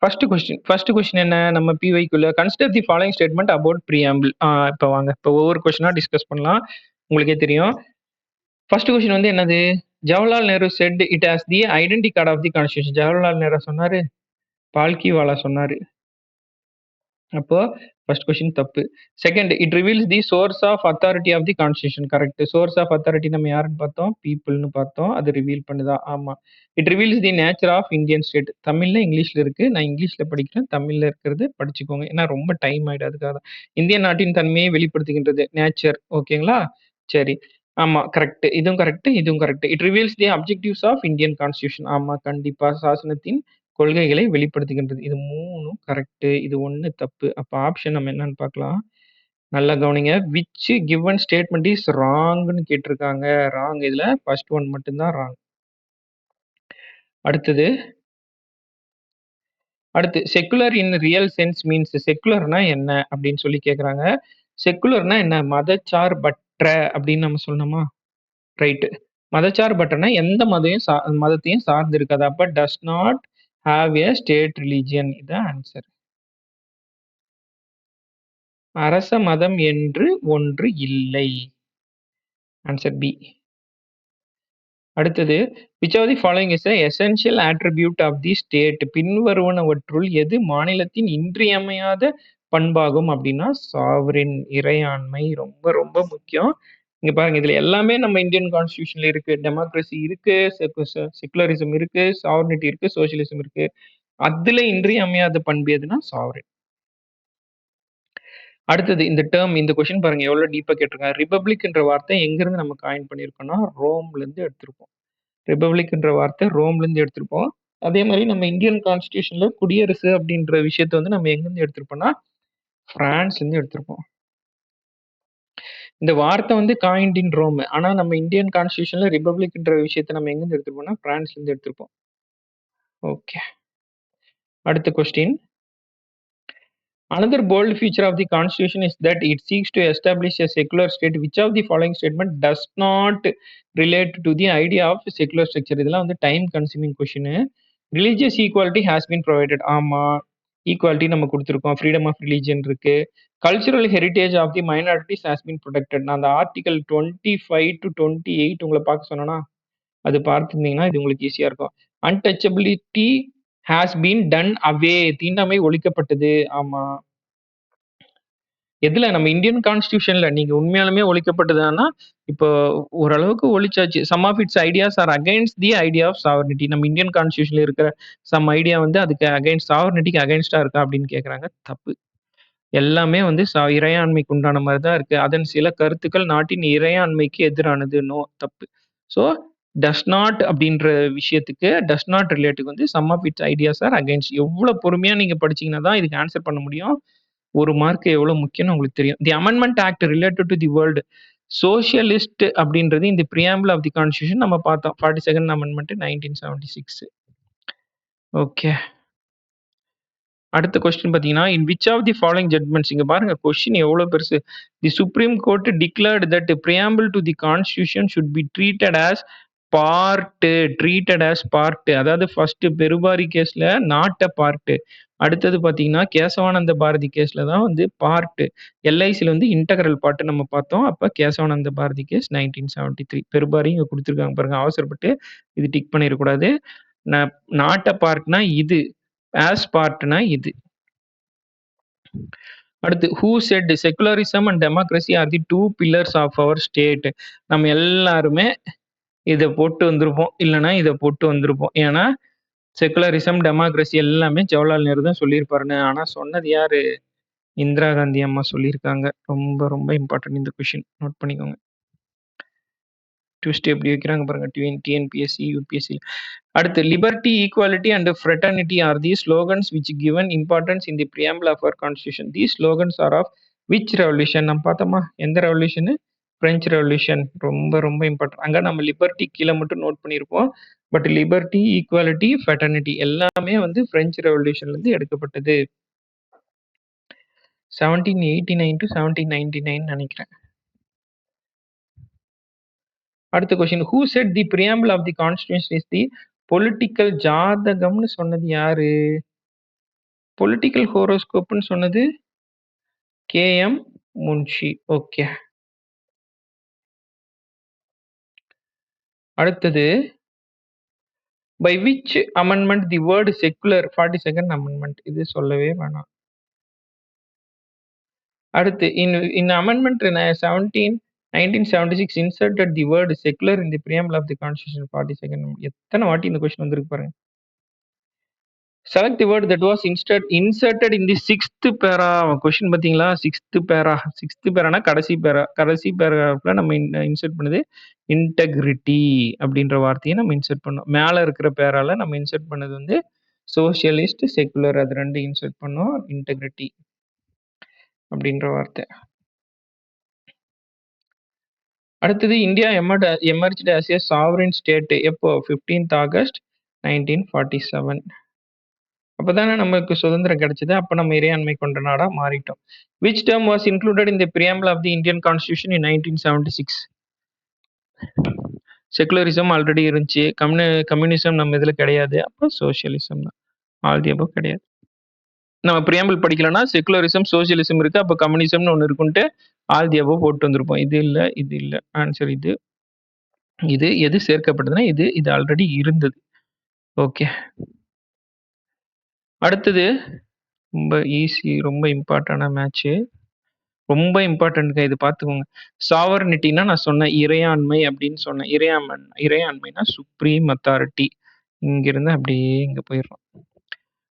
ஃபர்ஸ்ட் கொஸ்டின் என்ன? நம்ம பிஒய்க்குள்ள consider the following statement about preamble. இப்போ வாங்க. இப்போ ஒவ்வொரு கொஸ்டினா டிஸ்கஸ் பண்ணலாம். உங்களுக்கே தெரியும். ஃபர்ஸ்ட் கொஸ்டின் வந்து என்னது? Jawaharlal Nehru said it as the identity card of the constitution. Jawaharlal Nehru சொன்னாரு, பால்கிவாலா சொன்னாரு. அப்போ ஃபர்ஸ்ட் கொஸ்டின் தப்பு. Second, it reveals the source of authority of the constitution. Correct. Source of authority நம்ம யாருன்னு பார்த்தோம்? பீப்புள்னு பார்த்தோம். அது ரிவீல் பண்ணுதா? ஆமா. It reveals the nature of Indian state. தமிழ்ல இங்கிலீஷ்ல இருக்கு. நான் இங்கிலீஷ்ல படிக்கிறேன். தமிழ்ல இருக்கிறது படிச்சுக்கோங்க. ஏன்னா ரொம்ப டைம் ஆயிடும் அதுக்காக தான். இந்திய நாட்டின் தன்மையை வெளிப்படுத்துகின்றது. நேச்சர். ஓகேங்களா? சரி. ஆமா கரெக்ட். இதுவும் கரெக்ட், இதுவும் correct. It reveals the objectives of Indian constitution. ஆமா கண்டிப்பா. சாசனத்தின் கொள்கைகளை வெளிப்படுத்துகின்றது. இது 3ம் கரெக்ட். இது 1 தப்பு. அப்ப ஆப்ஷன் நம்ம என்னன்னு பார்க்கலாம். நல்லா கவனிங்க. விச் கிவன் ஸ்டேட்மெண்ட் இஸ் ராங்னு கேட்டிருக்காங்க. ராங். இதுல ஃபர்ஸ்ட் ஒன் மட்டும் தான் ராங். அடுத்து secular in real sense means. செக்குலர்னா என்ன அப்படின்னு சொல்லி கேக்குறாங்க. செக்குலர்னா என்ன? மதச்சார்பற்ற அப்படின்னு நம்ம சொல்லணுமா? ரைட். மதச்சார்பற்றனா எந்த மதத்தையும் சார்ந்து இருக்காது. அப்ப does not have a state religion. இதான் ஆன்சர். அரச மதம் என்று ஒன்று இல்லை. Answer B. அடுத்தது, which of the following is a essential attribute of the state? பின்வருவனவற்றுள் எது மாநிலத்தின் இன்றியமையாத பண்பாகும் அப்படின்னா சாவரின், இறையாண்மை. ரொம்ப ரொம்ப முக்கியம். இங்க பாருங்க, இதுல எல்லாமே நம்ம இந்தியன் கான்ஸ்டிடியூஷன்ல இருக்கு. டெமோக்ரஸி இருக்கு, செகுலரிசம் இருக்கு, சாவர்னிட்டி இருக்கு, சோசியலிசம் இருக்கு. அதுல இன்றியமையாத பண்பு எதுனா சாவரின். அடுத்தது இந்த டேர்ம், இந்த கொஸ்டின் பாருங்க எவ்வளவு டீப்பா கேட்டிருக்காங்க. ரிபப்ளிக்ன்ற வார்த்தை எங்க இருந்து நம்ம காயின் பண்ணிருக்கோம்னா ரோம்ல இருந்து எடுத்திருப்போம். ரிபப்ளிக்ன்ற வார்த்தை ரோம்ல இருந்து எடுத்திருப்போம். அதே மாதிரி நம்ம இந்தியன் கான்ஸ்டிடியூஷன்ல குடியரசு அப்படின்ற விஷயத்த வந்து நம்ம எங்க இருந்து எடுத்திருப்போம்னா பிரான்ஸ்ல இருந்து எடுத்திருப்போம். இந்த வார்த்தை வந்து காயின்ட் இன் ரோம். ஆனா நம்ம இந்தியன் கான்ஸ்டிடியூஷன்ல ரிபப்ளிக்ன்ற விஷயத்த நம்ம எங்க இருந்து எடுத்திருப்போம்னா பிரான்ஸ்ல இருந்து எடுத்திருப்போம். ஓகே, அடுத்த question. Another bold feature of the constitution is that it seeks to establish a secular state. Which of the following statement does not relate to the idea of secular structure? இதெல்லாம் வந்து time consuming question. Religious equality has been provided. ஆமா, ஈக்குவாலிட்டி நம்ம கொடுத்துருக்கோம். ஃப்ரீடம் ஆஃப் ரிலீஜியன் இருக்கு. Cultural heritage of the minorities has been protected. நான் அந்த ஆர்டிகல் 25 to 28 உங்களை பார்க்க சொன்னேன்னா அது பார்த்துருந்தீங்கன்னா இது உங்களுக்கு ஈஸியா இருக்கும். அன்டச்சபிலிட்டி ஹாஸ் பீன் டன் அவே. தீண்டாமை ஒழிக்கப்பட்டது. ஆமா, எதுல? நம்ம இந்தியன் கான்ஸ்டிடியூஷன்ல. நீங்க உண்மையாலுமே ஒழிக்கப்பட்டதுன்னா இப்போ ஓரளவுக்கு ஒழிச்சாச்சு. Some of its ideas are against the idea of sovereignty. நம்ம இந்தியன் கான்ஸ்டிடியூஷன்ல இருக்கிற சம் ஐடியா வந்து அதுக்கு அகைன்ஸ்ட், சாவர்னிட்டிக்கு அகைன்ஸ்டா இருக்கா அப்படின்னு கேட்கறாங்க. தப்பு. எல்லாமே வந்து இறையாண்மைக்கு உண்டான மாதிரி தான் இருக்கு. அதன் சில கருத்துக்கள் நாட்டின் இறையாண்மைக்கு எதிரானது. நோ, தப்பு. ஸோ டஸ் நாட் அப்படின்ற விஷயத்துக்கு டஸ் நாட் ரிலேட்டுக்கு வந்து some of its ideas are against. எவ்வளவு பொறுமையா நீங்க படிச்சீங்கன்னா தான் இதுக்கு ஆன்சர் பண்ண முடியும். ஒரு மார்க் எவ்வளவு முக்கியம்னு உங்களுக்கு தெரியும். The amendment act related to the word socialist அப்படின்றது இந்த பிரியாம்பிள் ஆஃப் தி கான்ஸ்டிடியூஷன் நம்ம பார்த்தோம். 42nd amendment 1976. ஓகே, அடுத்த கொஸ்டின் பார்த்தீங்கன்னா, in which of the following judgments. இங்க பாருங்க கொஸ்டின் எவ்வளவு பெருசு. The supreme court declared that preamble to the constitution should be treated as part. அதாவது ஃபர்ஸ்ட் பெருபாரி கேஸ்ல நாட் அ பார்ட். அடுத்தது பாத்தீங்கன்னா கேசவானந்த பாரதி கேஸ்ல தான் வந்து பார்ட். எல்ஐசில வந்து இன்டகரல் பார்ட் நம்ம பார்த்தோம். அப்ப கேசவானந்த பாரதி கேஸ் 1973. பெருபாரி இங்க கொடுத்துருக்காங்க பாருங்க. அவசரப்பட்டு இது டிக் பண்ணிடக்கூடாது. நாட் அ பார்ட்னா இது, ஆஸ் பார்ட்னா இது. அடுத்து, who said secularism and democracy are the 2 pillars of our state. நம்ம எல்லாருமே இதை போட்டு வந்திருப்போம், இல்லைன்னா இதை போட்டு வந்திருப்போம். ஏன்னா செகுலரிசம், டெமோக்ரஸி எல்லாமே ஜவஹர்லால் நேரு தான் சொல்லியிருப்பாருன்னு. ஆனா சொன்னது யாரு? இந்திரா காந்தி அம்மா சொல்லியிருக்காங்க. ரொம்ப ரொம்ப இம்பார்ட்டன்ட் இந்த கொஸ்டின், நோட் பண்ணிக்கோங்க. ட்விஸ்ட் எப்படி வைக்கிறாங்க பாருங்க, டிஎன்பிஎஸ்சி, யூபிஎஸ்சி. அடுத்து, liberty, equality and fraternity are the slogans which given importance in the preamble of our constitution. The slogans are of which revolution? நம்ம பார்த்தோமா எந்த ரெவல்யூஷன்? French revolution. ரொம்ப ரொம்ப இம்பார்ட்டன்ட். அங்க நம்ம லிபர்ட்டி கீழே மட்டும் நோட் பண்ணியிருப்போம். பட் லிபர்ட்டி, ஈக்குவாலிட்டி, ஃப்ரெட்டர்னிட்டி எல்லாமே வந்து பிரெஞ்சு ரெவல்யூஷன்ல இருந்து எடுக்கப்பட்டது. 1789 to 1799 நினைக்கிறேன். அடுத்த question, who said the preamble of the constitution is the political ஜாதகம்னு சொன்னது யாரு? பொலிட்டிக்கல் ஹோரோஸ்கோப்னு சொன்னது கேஎம் முன்ஷி. ஓகே, அடுத்தது, by which amendment the word secular, 42nd amendment. இது சொல்லவே வேணாம். அடுத்து, in amendment 1976 inserted the word secular in the preamble of the constitution. 42nd. எத்தனை வாட்டி இந்த கொஸ்டின் வந்திருக்கு பாருங்க. Select the word that was inserted in the 6th para. Question பாத்தீங்களா? 6th பேரானா கடைசி பேராகிராஃப்ல நம்ம இன்சர்ட் பண்ணது இன்டெகிரிட்டி அப்படின்ற வார்த்தையை நம்ம இன்சர்ட் பண்ணோம். மேல இருக்கிற பேரால நம்ம இன்சர்ட் பண்ணது வந்து சோசியலிஸ்ட், செக்குலர், அது ரெண்டு இன்சர்ட் பண்ணோம். இன்டெகிரிட்டி அப்படின்ற வார்த்தை. அடுத்தது, India emerged as a sovereign state எப்போ? 15th August 1947. அப்பதானே நமக்கு சுதந்திரம் கிடைச்சது. அப்ப நம்ம இறையாண்மை கொண்ட நாடா மாறிட்டோம். Which term was included in the preamble of the Indian Constitution in 1976? Secularism already இருந்துச்சு. கம்யூனிசம் நம்ம இதில கிடையாது. அப்போ சோஷியலிசம் தான். ஆல் தி அபோவ் கிடையாது. நம்ம பிரியாம்பிள் படிக்கலன்னா செக்குலரிசம், சோஷியலிசம் இருக்கு. அப்ப கம்யூனிசம்னு ஒண்ணு இருக்குன்ட்டு ஆல் தி அபோவ் போட்டு வந்திருப்போம். இது இல்ல, இது இல்ல. ஆன்சர் இது. இது எது சேர்க்கப்பட்டதுன்னா, இது ஆல்ரெடி இருந்தது. ஓகே. அடுத்தது ரொம்ப ஈஸி, ரொம்ப இம்பார்ட்டன்டான மேட்ச்சு. ரொம்ப இம்பார்ட்டன்ட்ங்க இது பார்த்துக்கோங்க. சாவர்னிட்டின்னா நான் சொன்னேன் இறையாண்மை அப்படின்னு சொன்னேன். இறையாண்மைனா சுப்ரீம் அத்தாரிட்டி. இங்கிருந்து அப்படியே இங்க போயிடுறோம்.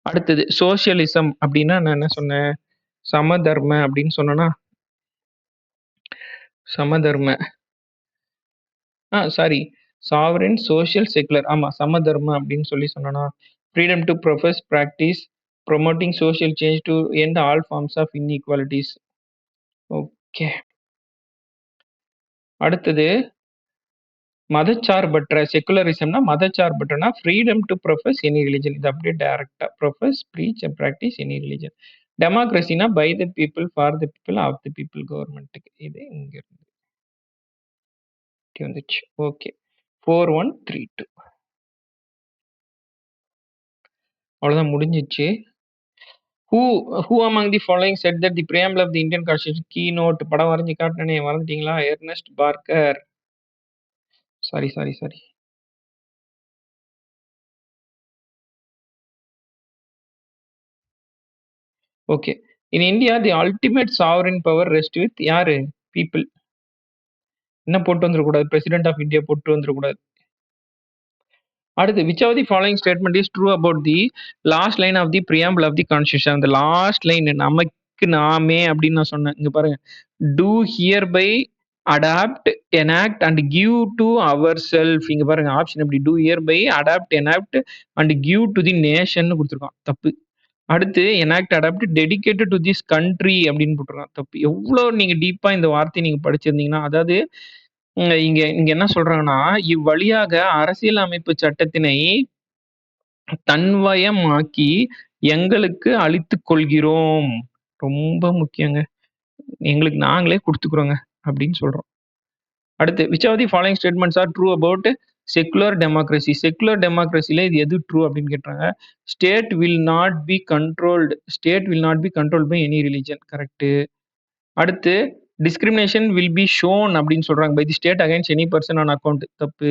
அடுத்தது சோஷியலிசம் அப்படின்னா நான் என்ன சொன்னேன்? சமதர்ம அப்படின்னு சொன்னேனா? சமதர்ம. சாரி. Sovereign, social, secular. ஆமா. சமதர்ம அப்படின்னு சொல்லி சொன்னேனா? Freedom to profess, practice, promoting social change to end all forms of inequalities. Okay. அடுத்தது மதச்சார்பற்ற செக்குலரிசம்னா மதச்சார்பற்றனா freedom to profess any religion. இது அப்படியே டைரக்டா profess, preach and practice any religion. டெமோக்ரஸினா by the people, for the people, of the people கவர்மெண்ட்டுக்கு. இது இங்க இருந்து வந்துச்சு. ஓகே. 4132. அவ்வளோதான் முடிஞ்சிச்சு. Who who among the following set that the preamble of the Indian constitution key note படம் வரைஞ்சு காட்டினே மறந்துட்டீங்களா? Ernest Barker. Sorry. Okay. In India the ultimate sovereign power rest with யாரு? பீப்பிள். என்ன போட்டு வந்துடக்கூடாது? பிரசிடென்ட் ஆஃப் இந்தியா போட்டு வந்துடக்கூடாது. அடுத்து which of the following statement is true about the last line of the preamble of the constitution. அந்த லாஸ்ட் லைன் நமக்கு நாமே அப்படின்னு நான் சொன்னேன். இங்க பாருங்க. Do hereby adopt, enact and give to our self. இங்க பாருங்க ஆப்ஷன் எப்படி? Do hereby adopt, enact and give to the nation கொடுத்துருக்கான். தப்பு. அடுத்து enact, adopt, dedicated to this country அப்படின்னு போட்டிருக்கான். தப்பு. எவ்வளோ நீங்க டீப்பா இந்த வார்த்தையை நீங்க படிச்சிருந்தீங்கன்னா, அதாவது இங்க இங்க என்ன சொல்றாங்கன்னா, இவ்வழியாக அரசியல் அமைப்பு சட்டத்தினை தன்வயமாக்கி எங்களுக்கு அளித்துக் கொள்கிறோம். ரொம்ப முக்கியங்க. எங்களுக்கு நாங்களே குடுத்துக்கிறோங்க அப்படின்னு சொல்றோம். அடுத்து which of the following statements are true about secular democracy. Secular டெமோக்ரஸில இது எது ட்ரூ அப்படின்னு கேட்றாங்க. State will not be controlled by any religion. Correct. அடுத்து டிஸ்கிரிமினேஷன் வில் பி ஷோன் அப்படின்னு சொல்றாங்க by the state against any person on account. தப்பு.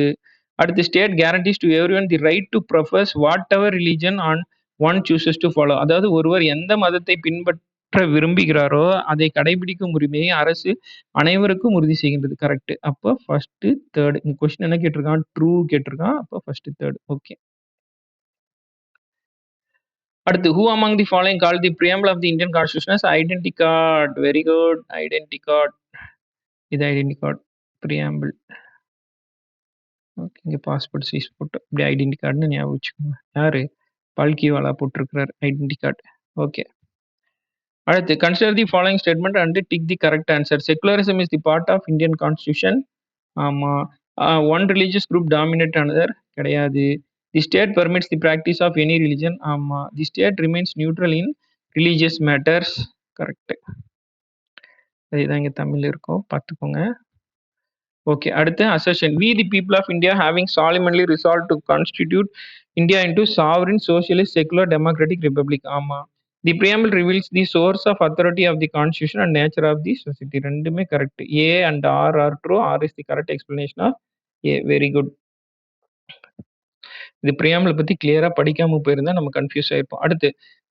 அடுத்து state guarantees to everyone the right to profess whatever religion on one chooses to follow. அதாவது ஒருவர் எந்த மதத்தை பின்பற்ற விரும்புகிறாரோ அதை கடைபிடிக்கும் உரிமையை அரசு அனைவருக்கும் உறுதி செய்கின்றது. கரெக்ட். அப்போ ஃபர்ஸ்ட் தேர்ட். இந்த கொஸ்டின் என்ன கேட்டிருக்கான்? ட்ரூ கேட்டிருக்கான். அப்போ ஃபர்ஸ்ட் தேர்ட். ஓகே. அடுத்து who among the following call the preamble of the Indian constitution as identity card. Very good. Identity card. இது ஐடென்டி கார்டு. பிரியாம்பிள். ஓகே. இங்க பாஸ்போர்ட் சைஸ் போட்டோ. இப்படி ஐடென்டி கார்டுன்னு ஞாபகம் வச்சுக்கோங்க. யாரு? பால்கிவாலா போட்டிருக்கிறார் ஐடென்டி கார்டு. ஓகே. அடுத்து consider the following statement and tick the correct answer. Secularism is the part of Indian constitution. ஆமா. One religious group dominate another. கிடையாது. தி state permits the practice of any religion. ஆமா. The state remains neutral in religious matters. Correct. இதுதான் இங்க தமிழ் இருக்கும். பார்த்துக்கோங்க. ஓகே. அடுத்து assertion. We the people of India having solemnly resolved to constitute India into sovereign, socialist, secular, democratic republic. ஆமா. The preamble reveals the source of authority of the constitution and nature of the society. ரெண்டுமே correct. A and R are true. R is the correct explanation of A. Very good. இது preamble பத்தி கிளியரா படிக்காம போயிருந்தா நம்ம கன்ஃபியூஸ் ஆயிருப்போம். அடுத்து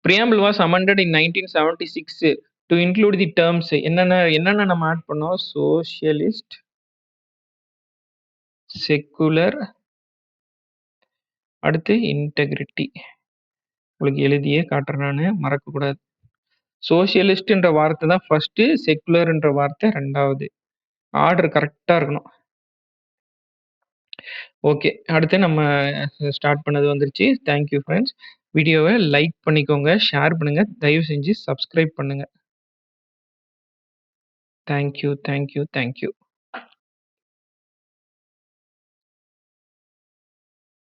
preamble was amended in 1976 to include the terms. என்னென்ன நம்ம ஆட் பண்ணோம்? socialist, செக்குலர், அடுத்து இன்டெகிரிட்டி. உங்களுக்கு எழுதியே காட்டுறேன் நானு, மறக்கக்கூடாது. சோசியலிஸ்ட்ன்ற வார்த்தை தான் ஃபர்ஸ்ட், செக்குலர்ன்ற வார்த்தை ரெண்டாவது. ஆர்டர் கரெக்டா இருக்கணும். ஓகே. அடுத்து நம்ம ஸ்டார்ட் பண்ணது வந்துருச்சு. Thank you friends. வீடியோவை லைக் பண்ணிக்கோங்க, ஷேர் பண்ணுங்க, தயவு செஞ்சு சப்ஸ்கிரைப் பண்ணுங்க. தேங்க்யூ.